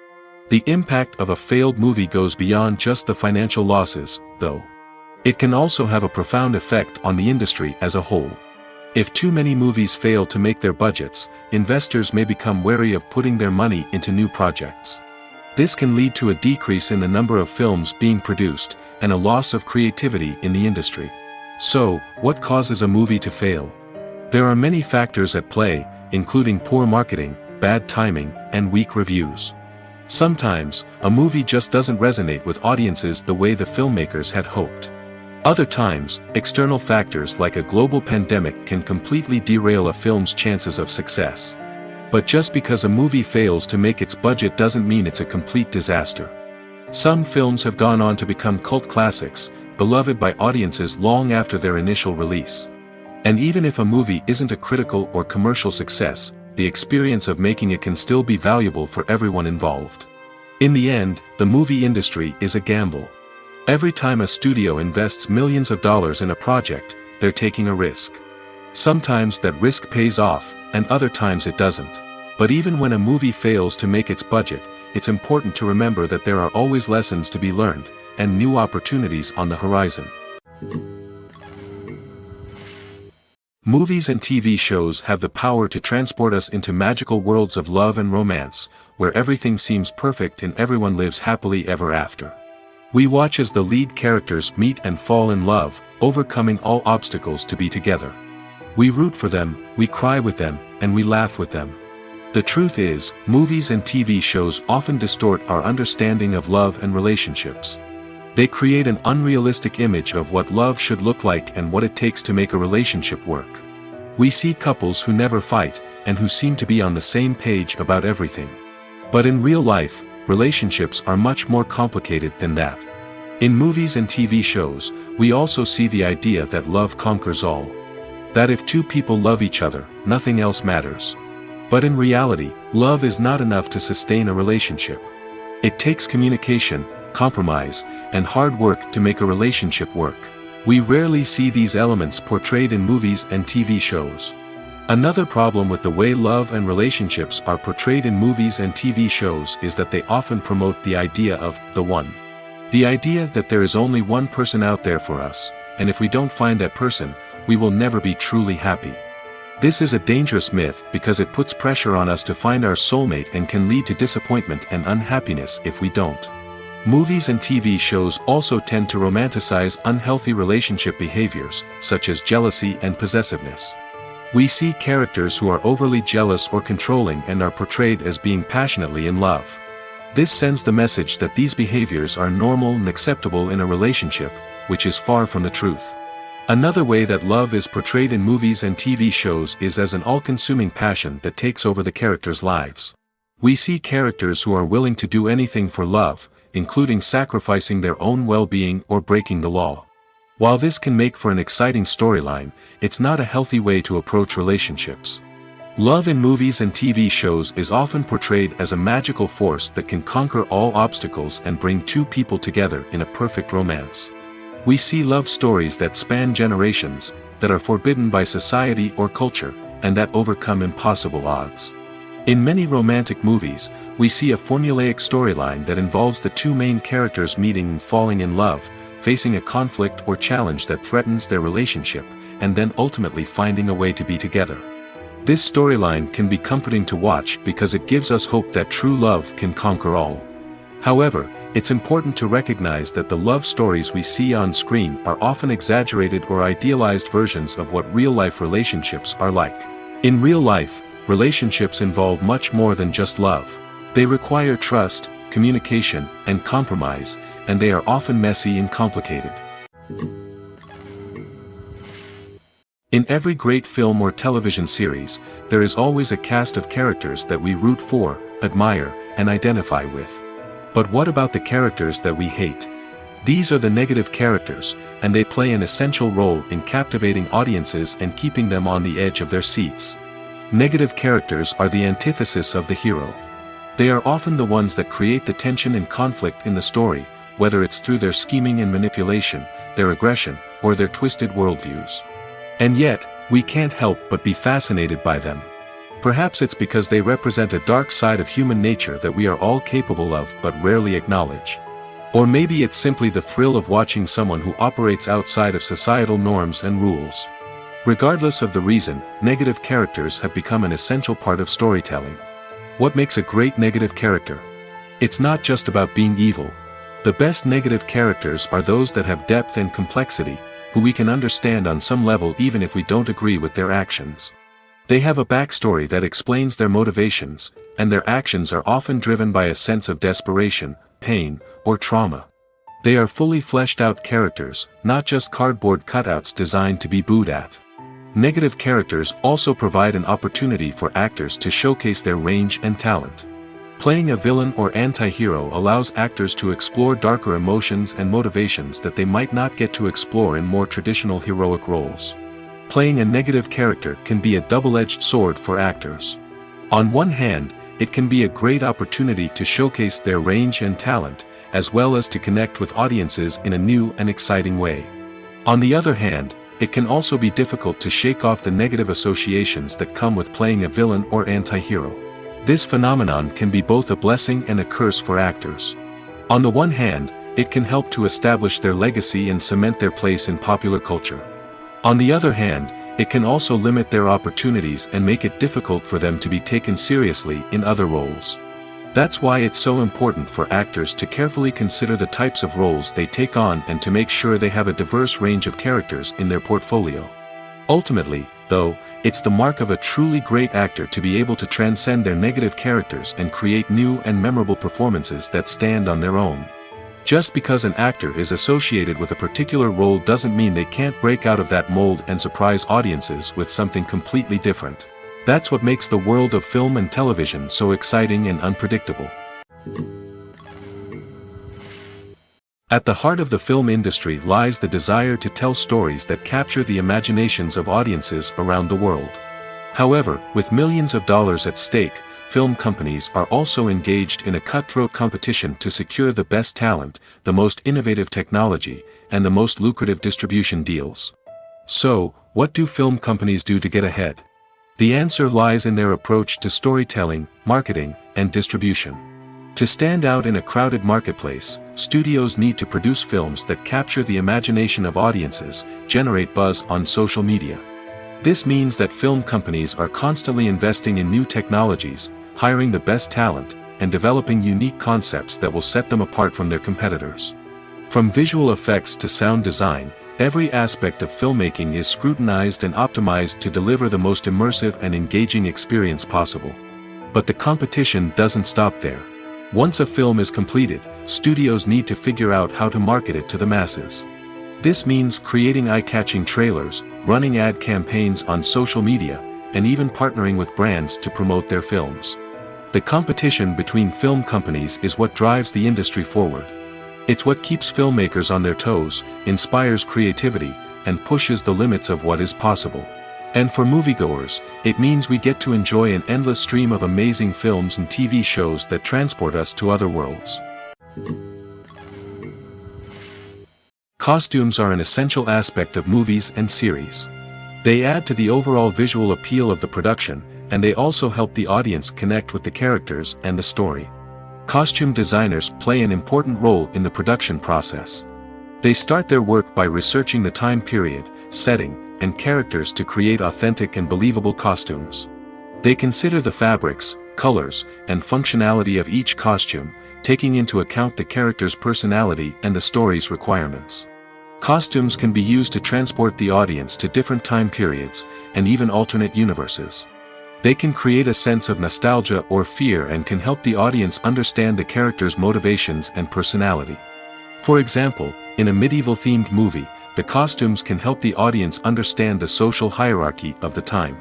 The impact of a failed movie goes beyond just the financial losses, though. It can also have a profound effect on the industry as a whole. If too many movies fail to make their budgets, investors may become wary of putting their money into new projects. This can lead to a decrease in the number of films being produced, and a loss of creativity in the industry. So, what causes a movie to fail? There are many factors at play, including poor marketing, bad timing, and weak reviews. Sometimes, a movie just doesn't resonate with audiences the way the filmmakers had hoped. Other times, external factors like a global pandemic can completely derail a film's chances of success. But just because a movie fails to make its budget doesn't mean it's a complete disaster. Some films have gone on to become cult classics, beloved by audiences long after their initial release. And even if a movie isn't a critical or commercial success, the experience of making it can still be valuable for everyone involved. In the end, the movie industry is a gamble. Every time a studio invests millions of dollars in a project, they're taking a risk. Sometimes that risk pays off, and other times it doesn't. But even when a movie fails to make its budget, it's important to remember that there are always lessons to be learned, and new opportunities on the horizon. Movies and TV shows have the power to transport us into magical worlds of love and romance, where everything seems perfect and everyone lives happily ever after. We watch as the lead characters meet and fall in love, overcoming all obstacles to be together. We root for them, we cry with them, and we laugh with them. The truth is, movies and TV shows often distort our understanding of love and relationships. They create an unrealistic image of what love should look like and what it takes to make a relationship work. We see couples who never fight, and who seem to be on the same page about everything. But in real life, relationships are much more complicated than that. In movies and TV shows, we also see the idea that love conquers all. That if two people love each other, nothing else matters. But in reality, love is not enough to sustain a relationship. It takes communication, compromise, and hard work to make a relationship work. We rarely see these elements portrayed in movies and TV shows. Another problem with the way love and relationships are portrayed in movies and TV shows is that they often promote the idea of the one. The idea that there is only one person out there for us, and if we don't find that person, we will never be truly happy. This is a dangerous myth because it puts pressure on us to find our soulmate and can lead to disappointment and unhappiness if we don't. Movies and TV shows also tend to romanticize unhealthy relationship behaviors, such as jealousy and possessiveness. We see characters who are overly jealous or controlling and are portrayed as being passionately in love. This sends the message that these behaviors are normal and acceptable in a relationship, which is far from the truth. Another way that love is portrayed in movies and TV shows is as an all-consuming passion that takes over the characters' lives. We see characters who are willing to do anything for love, including sacrificing their own well-being or breaking the law. While this can make for an exciting storyline, it's not a healthy way to approach relationships. Love in movies and TV shows is often portrayed as a magical force that can conquer all obstacles and bring two people together in a perfect romance. We see love stories that span generations, that are forbidden by society or culture, and that overcome impossible odds. In many romantic movies, we see a formulaic storyline that involves the two main characters meeting and falling in love, facing a conflict or challenge that threatens their relationship, and then ultimately finding a way to be together. This storyline can be comforting to watch because it gives us hope that true love can conquer all. However, it's important to recognize that the love stories we see on screen are often exaggerated or idealized versions of what real-life relationships are like. In real life, relationships involve much more than just love. They require trust, communication, and compromise, and they are often messy and complicated. In every great film or television series, there is always a cast of characters that we root for, admire, and identify with. But what about the characters that we hate? These are the negative characters, and they play an essential role in captivating audiences and keeping them on the edge of their seats. Negative characters are the antithesis of the hero. They are often the ones that create the tension and conflict in the story, whether it's through their scheming and manipulation, their aggression, or their twisted worldviews. And yet, we can't help but be fascinated by them. Perhaps it's because they represent a dark side of human nature that we are all capable of but rarely acknowledge. Or maybe it's simply the thrill of watching someone who operates outside of societal norms and rules. Regardless of the reason, negative characters have become an essential part of storytelling. What makes a great negative character? It's not just about being evil. The best negative characters are those that have depth and complexity, who we can understand on some level even if we don't agree with their actions. They have a backstory that explains their motivations, and their actions are often driven by a sense of desperation, pain, or trauma. They are fully fleshed out characters, not just cardboard cutouts designed to be booed at. Negative characters also provide an opportunity for actors to showcase their range and talent. Playing a villain or anti-hero allows actors to explore darker emotions and motivations that they might not get to explore in more traditional heroic roles. Playing a negative character can be a double-edged sword for actors. On one hand, it can be a great opportunity to showcase their range and talent, as well as to connect with audiences in a new and exciting way. On the other hand, it can also be difficult to shake off the negative associations that come with playing a villain or anti-hero. This phenomenon can be both a blessing and a curse for actors. On the one hand, it can help to establish their legacy and cement their place in popular culture. On the other hand, it can also limit their opportunities and make it difficult for them to be taken seriously in other roles. That's why it's so important for actors to carefully consider the types of roles they take on and to make sure they have a diverse range of characters in their portfolio. Ultimately, though, it's the mark of a truly great actor to be able to transcend their negative characters and create new and memorable performances that stand on their own. Just because an actor is associated with a particular role doesn't mean they can't break out of that mold and surprise audiences with something completely different. That's what makes the world of film and television so exciting and unpredictable. At the heart of the film industry lies the desire to tell stories that capture the imaginations of audiences around the world. However, with millions of dollars at stake, film companies are also engaged in a cutthroat competition to secure the best talent, the most innovative technology, and the most lucrative distribution deals. So, what do film companies do to get ahead? The answer lies in their approach to storytelling, marketing, and distribution. To stand out in a crowded marketplace, studios need to produce films that capture the imagination of audiences, generate buzz on social media. This means that film companies are constantly investing in new technologies, hiring the best talent, and developing unique concepts that will set them apart from their competitors. From visual effects to sound design, every aspect of filmmaking is scrutinized and optimized to deliver the most immersive and engaging experience possible. But the competition doesn't stop there. Once a film is completed, studios need to figure out how to market it to the masses. This means creating eye-catching trailers, running ad campaigns on social media, and even partnering with brands to promote their films. The competition between film companies is what drives the industry forward. It's what keeps filmmakers on their toes, inspires creativity, and pushes the limits of what is possible. And for moviegoers, it means we get to enjoy an endless stream of amazing films and TV shows that transport us to other worlds. Costumes are an essential aspect of movies and series. They add to the overall visual appeal of the production, and they also help the audience connect with the characters and the story. Costume designers play an important role in the production process. They start their work by researching the time period, setting, and characters to create authentic and believable costumes. They consider the fabrics, colors, and functionality of each costume, taking into account the character's personality and the story's requirements. Costumes can be used to transport the audience to different time periods, and even alternate universes. They can create a sense of nostalgia or fear and can help the audience understand the character's motivations and personality. For example, in a medieval-themed movie, the costumes can help the audience understand the social hierarchy of the time.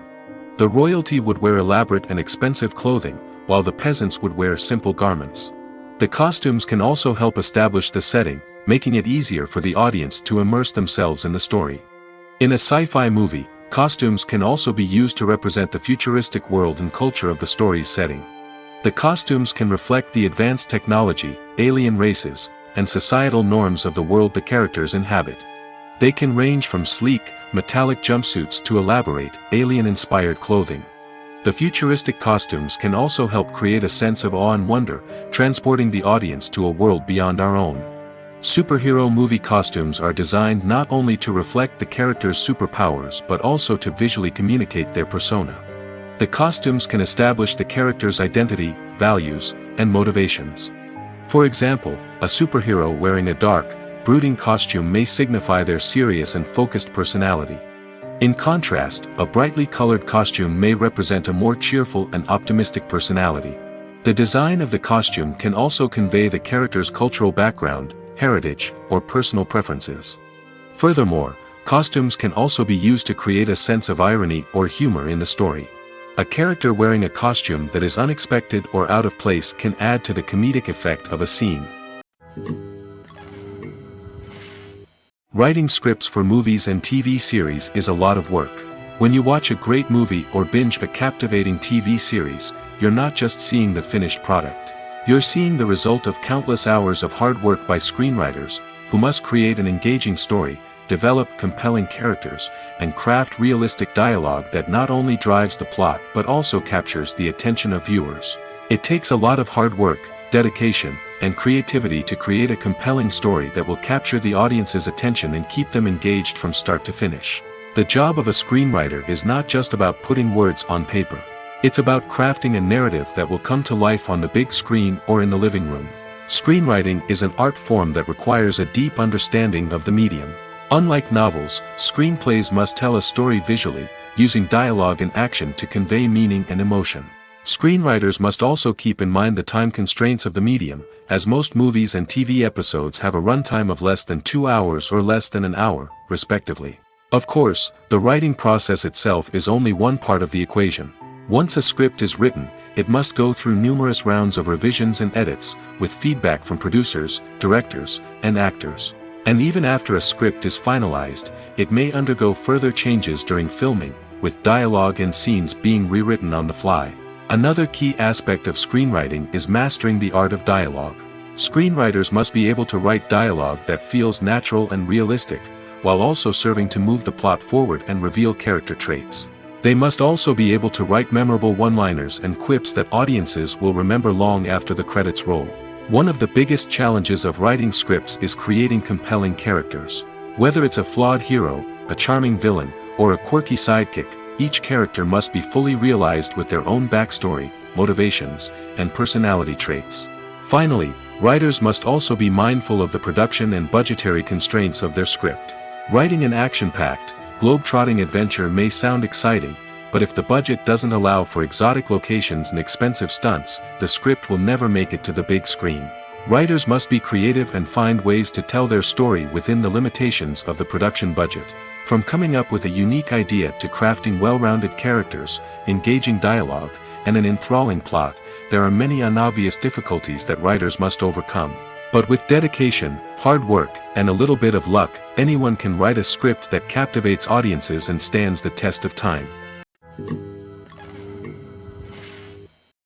The royalty would wear elaborate and expensive clothing, while the peasants would wear simple garments. The costumes can also help establish the setting, making it easier for the audience to immerse themselves in the story. In a sci-fi movie, costumes can also be used to represent the futuristic world and culture of the story's setting. The costumes can reflect the advanced technology, alien races, and societal norms of the world the characters inhabit. They can range from sleek, metallic jumpsuits to elaborate, alien-inspired clothing. The futuristic costumes can also help create a sense of awe and wonder, transporting the audience to a world beyond our own. Superhero movie costumes are designed not only to reflect the character's superpowers but also to visually communicate their persona. The costumes can establish the character's identity, values, and motivations. For example, a superhero wearing a dark, brooding costume may signify their serious and focused personality. In contrast, a brightly colored costume may represent a more cheerful and optimistic personality. The design of the costume can also convey the character's cultural background, heritage, or personal preferences. Furthermore, costumes can also be used to create a sense of irony or humor in the story. A character wearing a costume that is unexpected or out of place can add to the comedic effect of a scene. Writing scripts for movies and TV series is a lot of work. When you watch a great movie or binge a captivating TV series, you're not just seeing the finished product. You're seeing the result of countless hours of hard work by screenwriters, who must create an engaging story, develop compelling characters, and craft realistic dialogue that not only drives the plot but also captures the attention of viewers. It takes a lot of hard work, dedication, and creativity to create a compelling story that will capture the audience's attention and keep them engaged from start to finish. The job of a screenwriter is not just about putting words on paper. It's about crafting a narrative that will come to life on the big screen or in the living room. Screenwriting is an art form that requires a deep understanding of the medium. Unlike novels, screenplays must tell a story visually, using dialogue and action to convey meaning and emotion. Screenwriters must also keep in mind the time constraints of the medium, as most movies and TV episodes have a runtime of less than 2 hours or less than an hour, respectively. Of course, the writing process itself is only one part of the equation. Once a script is written, it must go through numerous rounds of revisions and edits, with feedback from producers, directors, and actors. And even after a script is finalized, it may undergo further changes during filming, with dialogue and scenes being rewritten on the fly. Another key aspect of screenwriting is mastering the art of dialogue. Screenwriters must be able to write dialogue that feels natural and realistic, while also serving to move the plot forward and reveal character traits. They must also be able to write memorable one-liners and quips that audiences will remember long after the credits roll. One of the biggest challenges of writing scripts is creating compelling characters. Whether it's a flawed hero, a charming villain, or a quirky sidekick, each character must be fully realized with their own backstory, motivations, and personality traits. Finally, writers must also be mindful of the production and budgetary constraints of their script. Writing an action-packed, globe-trotting adventure may sound exciting, but if the budget doesn't allow for exotic locations and expensive stunts, the script will never make it to the big screen. Writers must be creative and find ways to tell their story within the limitations of the production budget. From coming up with a unique idea to crafting well-rounded characters, engaging dialogue, and an enthralling plot, there are many unobvious difficulties that writers must overcome. But with dedication, hard work, and a little bit of luck, anyone can write a script that captivates audiences and stands the test of time.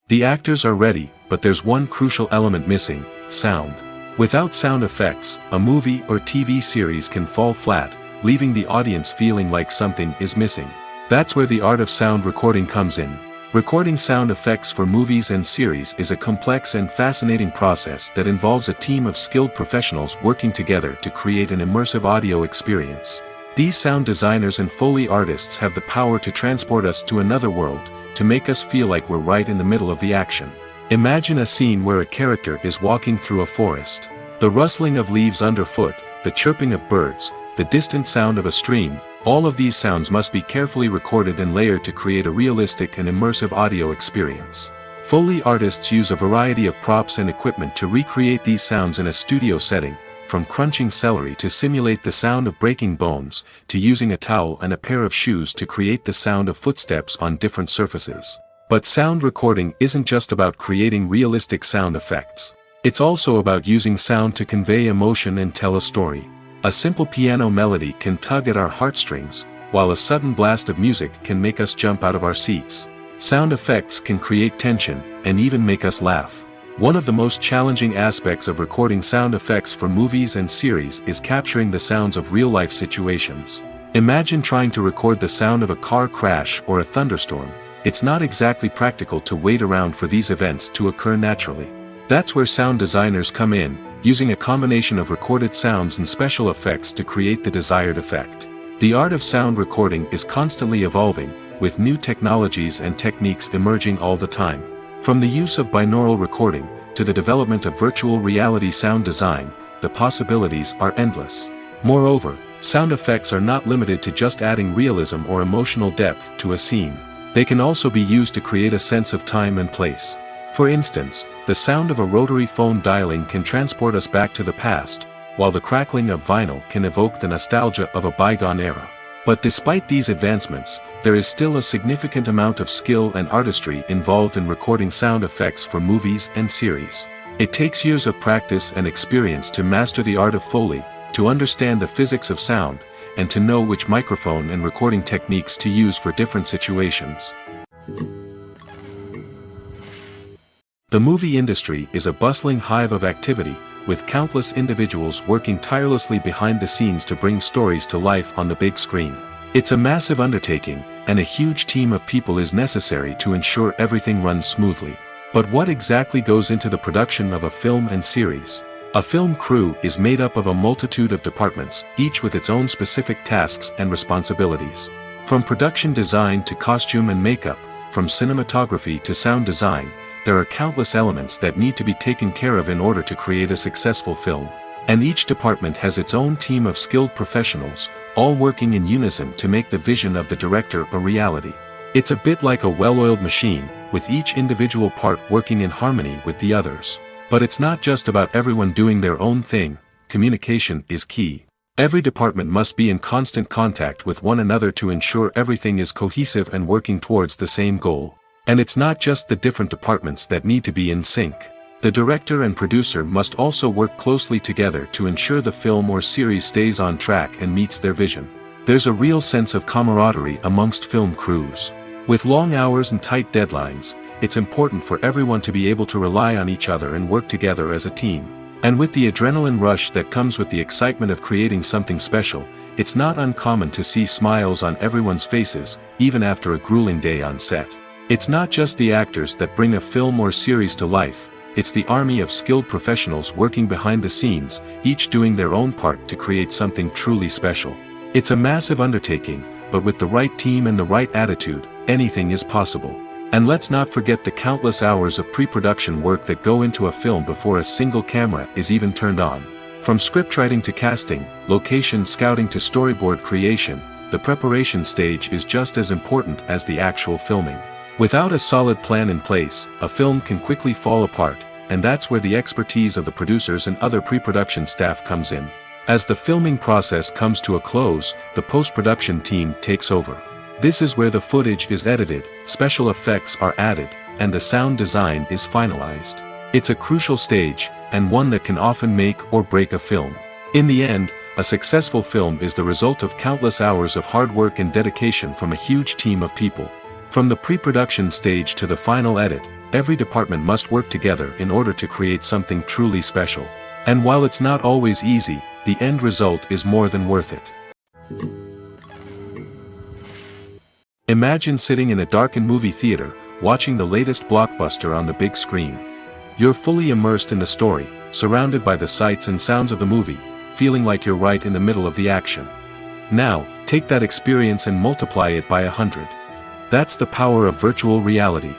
The actors are ready, but there's one crucial element missing: sound. Without sound effects, a movie or TV series can fall flat, leaving the audience feeling like something is missing. That's where the art of sound recording comes in. Recording sound effects for movies and series is a complex and fascinating process that involves a team of skilled professionals working together to create an immersive audio experience. These sound designers and Foley artists have the power to transport us to another world, to make us feel like we're right in the middle of the action. Imagine a scene where a character is walking through a forest. The rustling of leaves underfoot, the chirping of birds, the distant sound of a stream, all of these sounds must be carefully recorded and layered to create a realistic and immersive audio experience. Foley artists use a variety of props and equipment to recreate these sounds in a studio setting, from crunching celery to simulate the sound of breaking bones, to using a towel and a pair of shoes to create the sound of footsteps on different surfaces. But sound recording isn't just about creating realistic sound effects. It's also about using sound to convey emotion and tell a story. A simple piano melody can tug at our heartstrings, while a sudden blast of music can make us jump out of our seats. Sound effects can create tension, and even make us laugh. One of the most challenging aspects of recording sound effects for movies and series is capturing the sounds of real-life situations. Imagine trying to record the sound of a car crash or a thunderstorm. It's not exactly practical to wait around for these events to occur naturally. That's where sound designers come in, using a combination of recorded sounds and special effects to create the desired effect. The art of sound recording is constantly evolving, with new technologies and techniques emerging all the time. From the use of binaural recording, to the development of virtual reality sound design, the possibilities are endless. Moreover, sound effects are not limited to just adding realism or emotional depth to a scene. They can also be used to create a sense of time and place. For instance, the sound of a rotary phone dialing can transport us back to the past, while the crackling of vinyl can evoke the nostalgia of a bygone era. But despite these advancements, there is still a significant amount of skill and artistry involved in recording sound effects for movies and series. It takes years of practice and experience to master the art of Foley, to understand the physics of sound, and to know which microphone and recording techniques to use for different situations. The movie industry is a bustling hive of activity, with countless individuals working tirelessly behind the scenes to bring stories to life on the big screen. It's a massive undertaking, and a huge team of people is necessary to ensure everything runs smoothly. But what exactly goes into the production of a film and series? A film crew is made up of a multitude of departments, each with its own specific tasks and responsibilities. From production design to costume and makeup, from cinematography to sound design, there are countless elements that need to be taken care of in order to create a successful film. And each department has its own team of skilled professionals, all working in unison to make the vision of the director a reality. It's a bit like a well-oiled machine, with each individual part working in harmony with the others. But it's not just about everyone doing their own thing. Communication is key. Every department must be in constant contact with one another to ensure everything is cohesive and working towards the same goal. And it's not just the different departments that need to be in sync. The director and producer must also work closely together to ensure the film or series stays on track and meets their vision. There's a real sense of camaraderie amongst film crews. With long hours and tight deadlines, it's important for everyone to be able to rely on each other and work together as a team. And with the adrenaline rush that comes with the excitement of creating something special, it's not uncommon to see smiles on everyone's faces, even after a grueling day on set. It's not just the actors that bring a film or series to life, it's the army of skilled professionals working behind the scenes, each doing their own part to create something truly special. It's a massive undertaking, but with the right team and the right attitude, anything is possible. And let's not forget the countless hours of pre-production work that go into a film before a single camera is even turned on. From scriptwriting to casting, location scouting to storyboard creation, the preparation stage is just as important as the actual filming. Without a solid plan in place, a film can quickly fall apart, and that's where the expertise of the producers and other pre-production staff comes in. As the filming process comes to a close, the post-production team takes over. This is where the footage is edited, special effects are added, and the sound design is finalized. It's a crucial stage, and one that can often make or break a film. In the end, a successful film is the result of countless hours of hard work and dedication from a huge team of people. From the pre-production stage to the final edit, every department must work together in order to create something truly special. And while it's not always easy, the end result is more than worth it. Imagine sitting in a darkened movie theater, watching the latest blockbuster on the big screen. You're fully immersed in the story, surrounded by the sights and sounds of the movie, feeling like you're right in the middle of the action. Now, take that experience and multiply it by 100. That's the power of virtual reality.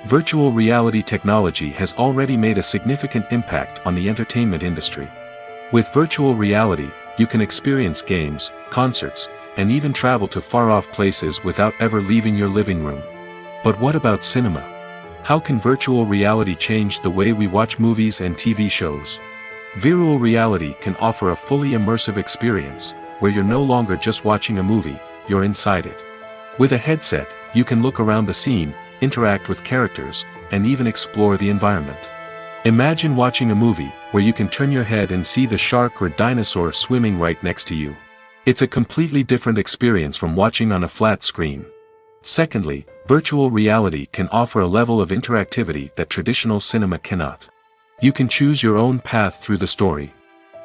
Virtual reality technology has already made a significant impact on the entertainment industry. With virtual reality, you can experience games, concerts, and even travel to far-off places without ever leaving your living room. But what about cinema? How can virtual reality change the way we watch movies and TV shows? Virtual reality can offer a fully immersive experience, where you're no longer just watching a movie, you're inside it. With a headset, you can look around the scene, interact with characters, and even explore the environment. Imagine watching a movie, where you can turn your head and see the shark or dinosaur swimming right next to you. It's a completely different experience from watching on a flat screen. Secondly, virtual reality can offer a level of interactivity that traditional cinema cannot. You can choose your own path through the story.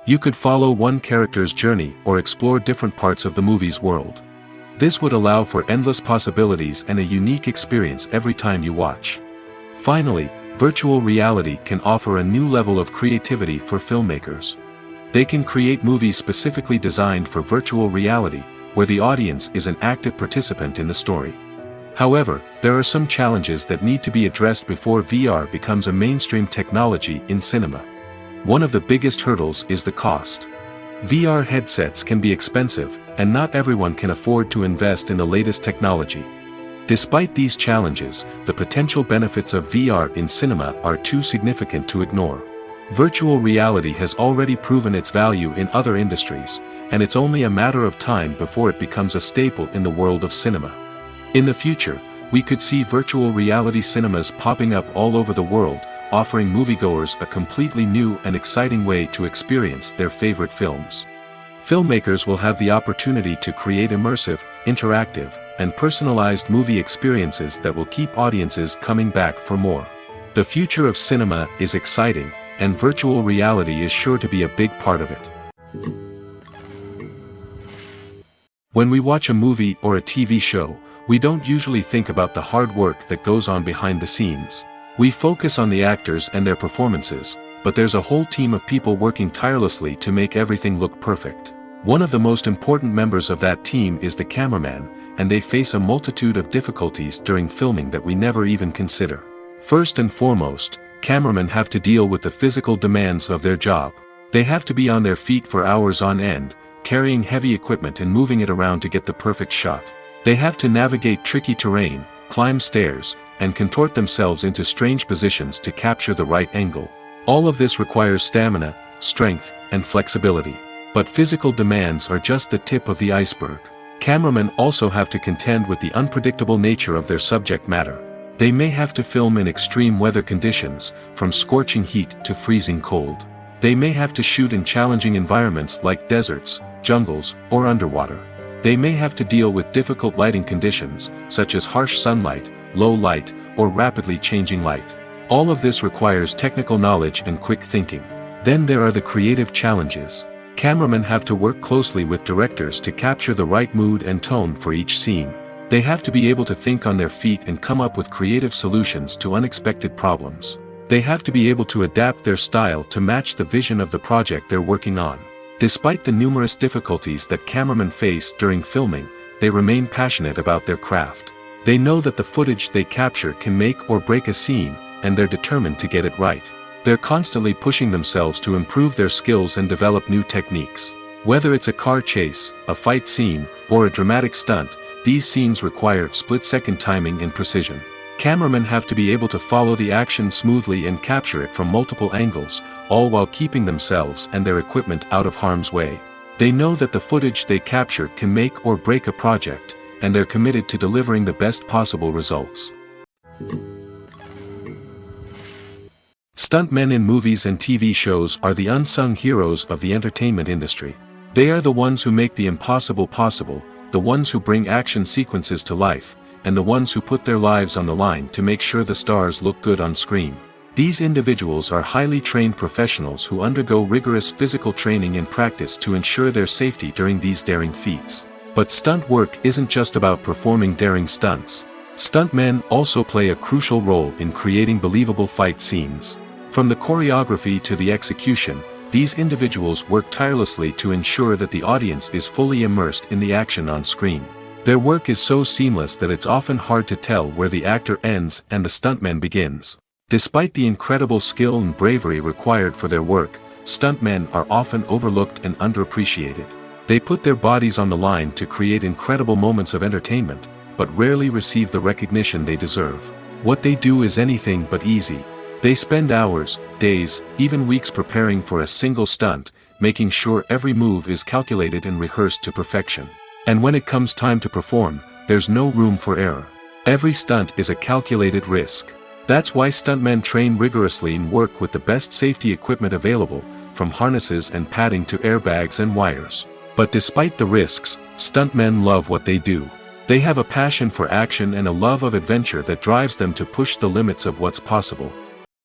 You could follow one character's journey or explore different parts of the movie's world. This would allow for endless possibilities and a unique experience every time you watch. Finally, virtual reality can offer a new level of creativity for filmmakers. They can create movies specifically designed for virtual reality, where the audience is an active participant in the story. However, there are some challenges that need to be addressed before VR becomes a mainstream technology in cinema. One of the biggest hurdles is the cost. VR headsets can be expensive, and not everyone can afford to invest in the latest technology. Despite these challenges, the potential benefits of VR in cinema are too significant to ignore. Virtual reality has already proven its value in other industries, and it's only a matter of time before it becomes a staple in the world of cinema. In the future, we could see virtual reality cinemas popping up all over the world, offering moviegoers a completely new and exciting way to experience their favorite films. Filmmakers will have the opportunity to create immersive, interactive, and personalized movie experiences that will keep audiences coming back for more. The future of cinema is exciting, and virtual reality is sure to be a big part of it. When we watch a movie or a TV show, we don't usually think about the hard work that goes on behind the scenes. We focus on the actors and their performances, but there's a whole team of people working tirelessly to make everything look perfect. One of the most important members of that team is the cameraman, and they face a multitude of difficulties during filming that we never even consider. First and foremost, cameramen have to deal with the physical demands of their job. They have to be on their feet for hours on end, carrying heavy equipment and moving it around to get the perfect shot. They have to navigate tricky terrain, climb stairs, and contort themselves into strange positions to capture the right angle. All of this requires stamina, strength, and flexibility. But physical demands are just the tip of the iceberg. Cameramen also have to contend with the unpredictable nature of their subject matter. They may have to film in extreme weather conditions, from scorching heat to freezing cold. They may have to shoot in challenging environments like deserts, jungles, or underwater. They may have to deal with difficult lighting conditions, such as harsh sunlight, low light, or rapidly changing light. All of this requires technical knowledge and quick thinking. Then there are the creative challenges. Cameramen have to work closely with directors to capture the right mood and tone for each scene. They have to be able to think on their feet and come up with creative solutions to unexpected problems. They have to be able to adapt their style to match the vision of the project they're working on. Despite the numerous difficulties that cameramen face during filming, they remain passionate about their craft. They know that the footage they capture can make or break a scene, and they're determined to get it right. They're constantly pushing themselves to improve their skills and develop new techniques. Whether it's a car chase, a fight scene, or a dramatic stunt, these scenes require split-second timing and precision. Cameramen have to be able to follow the action smoothly and capture it from multiple angles, all while keeping themselves and their equipment out of harm's way. They know that the footage they capture can make or break a project, and they're committed to delivering the best possible results. Stuntmen in movies and TV shows are the unsung heroes of the entertainment industry. They are the ones who make the impossible possible, the ones who bring action sequences to life, and the ones who put their lives on the line to make sure the stars look good on screen. These individuals are highly trained professionals who undergo rigorous physical training and practice to ensure their safety during these daring feats. But stunt work isn't just about performing daring stunts. Stuntmen also play a crucial role in creating believable fight scenes. From the choreography to the execution, these individuals work tirelessly to ensure that the audience is fully immersed in the action on screen. Their work is so seamless that it's often hard to tell where the actor ends and the stuntman begins. Despite the incredible skill and bravery required for their work, stuntmen are often overlooked and underappreciated. They put their bodies on the line to create incredible moments of entertainment, but rarely receive the recognition they deserve. What they do is anything but easy. They spend hours, days, even weeks preparing for a single stunt, making sure every move is calculated and rehearsed to perfection. And when it comes time to perform, there's no room for error. Every stunt is a calculated risk. That's why stuntmen train rigorously and work with the best safety equipment available, from harnesses and padding to airbags and wires. But despite the risks, stuntmen love what they do. They have a passion for action and a love of adventure that drives them to push the limits of what's possible.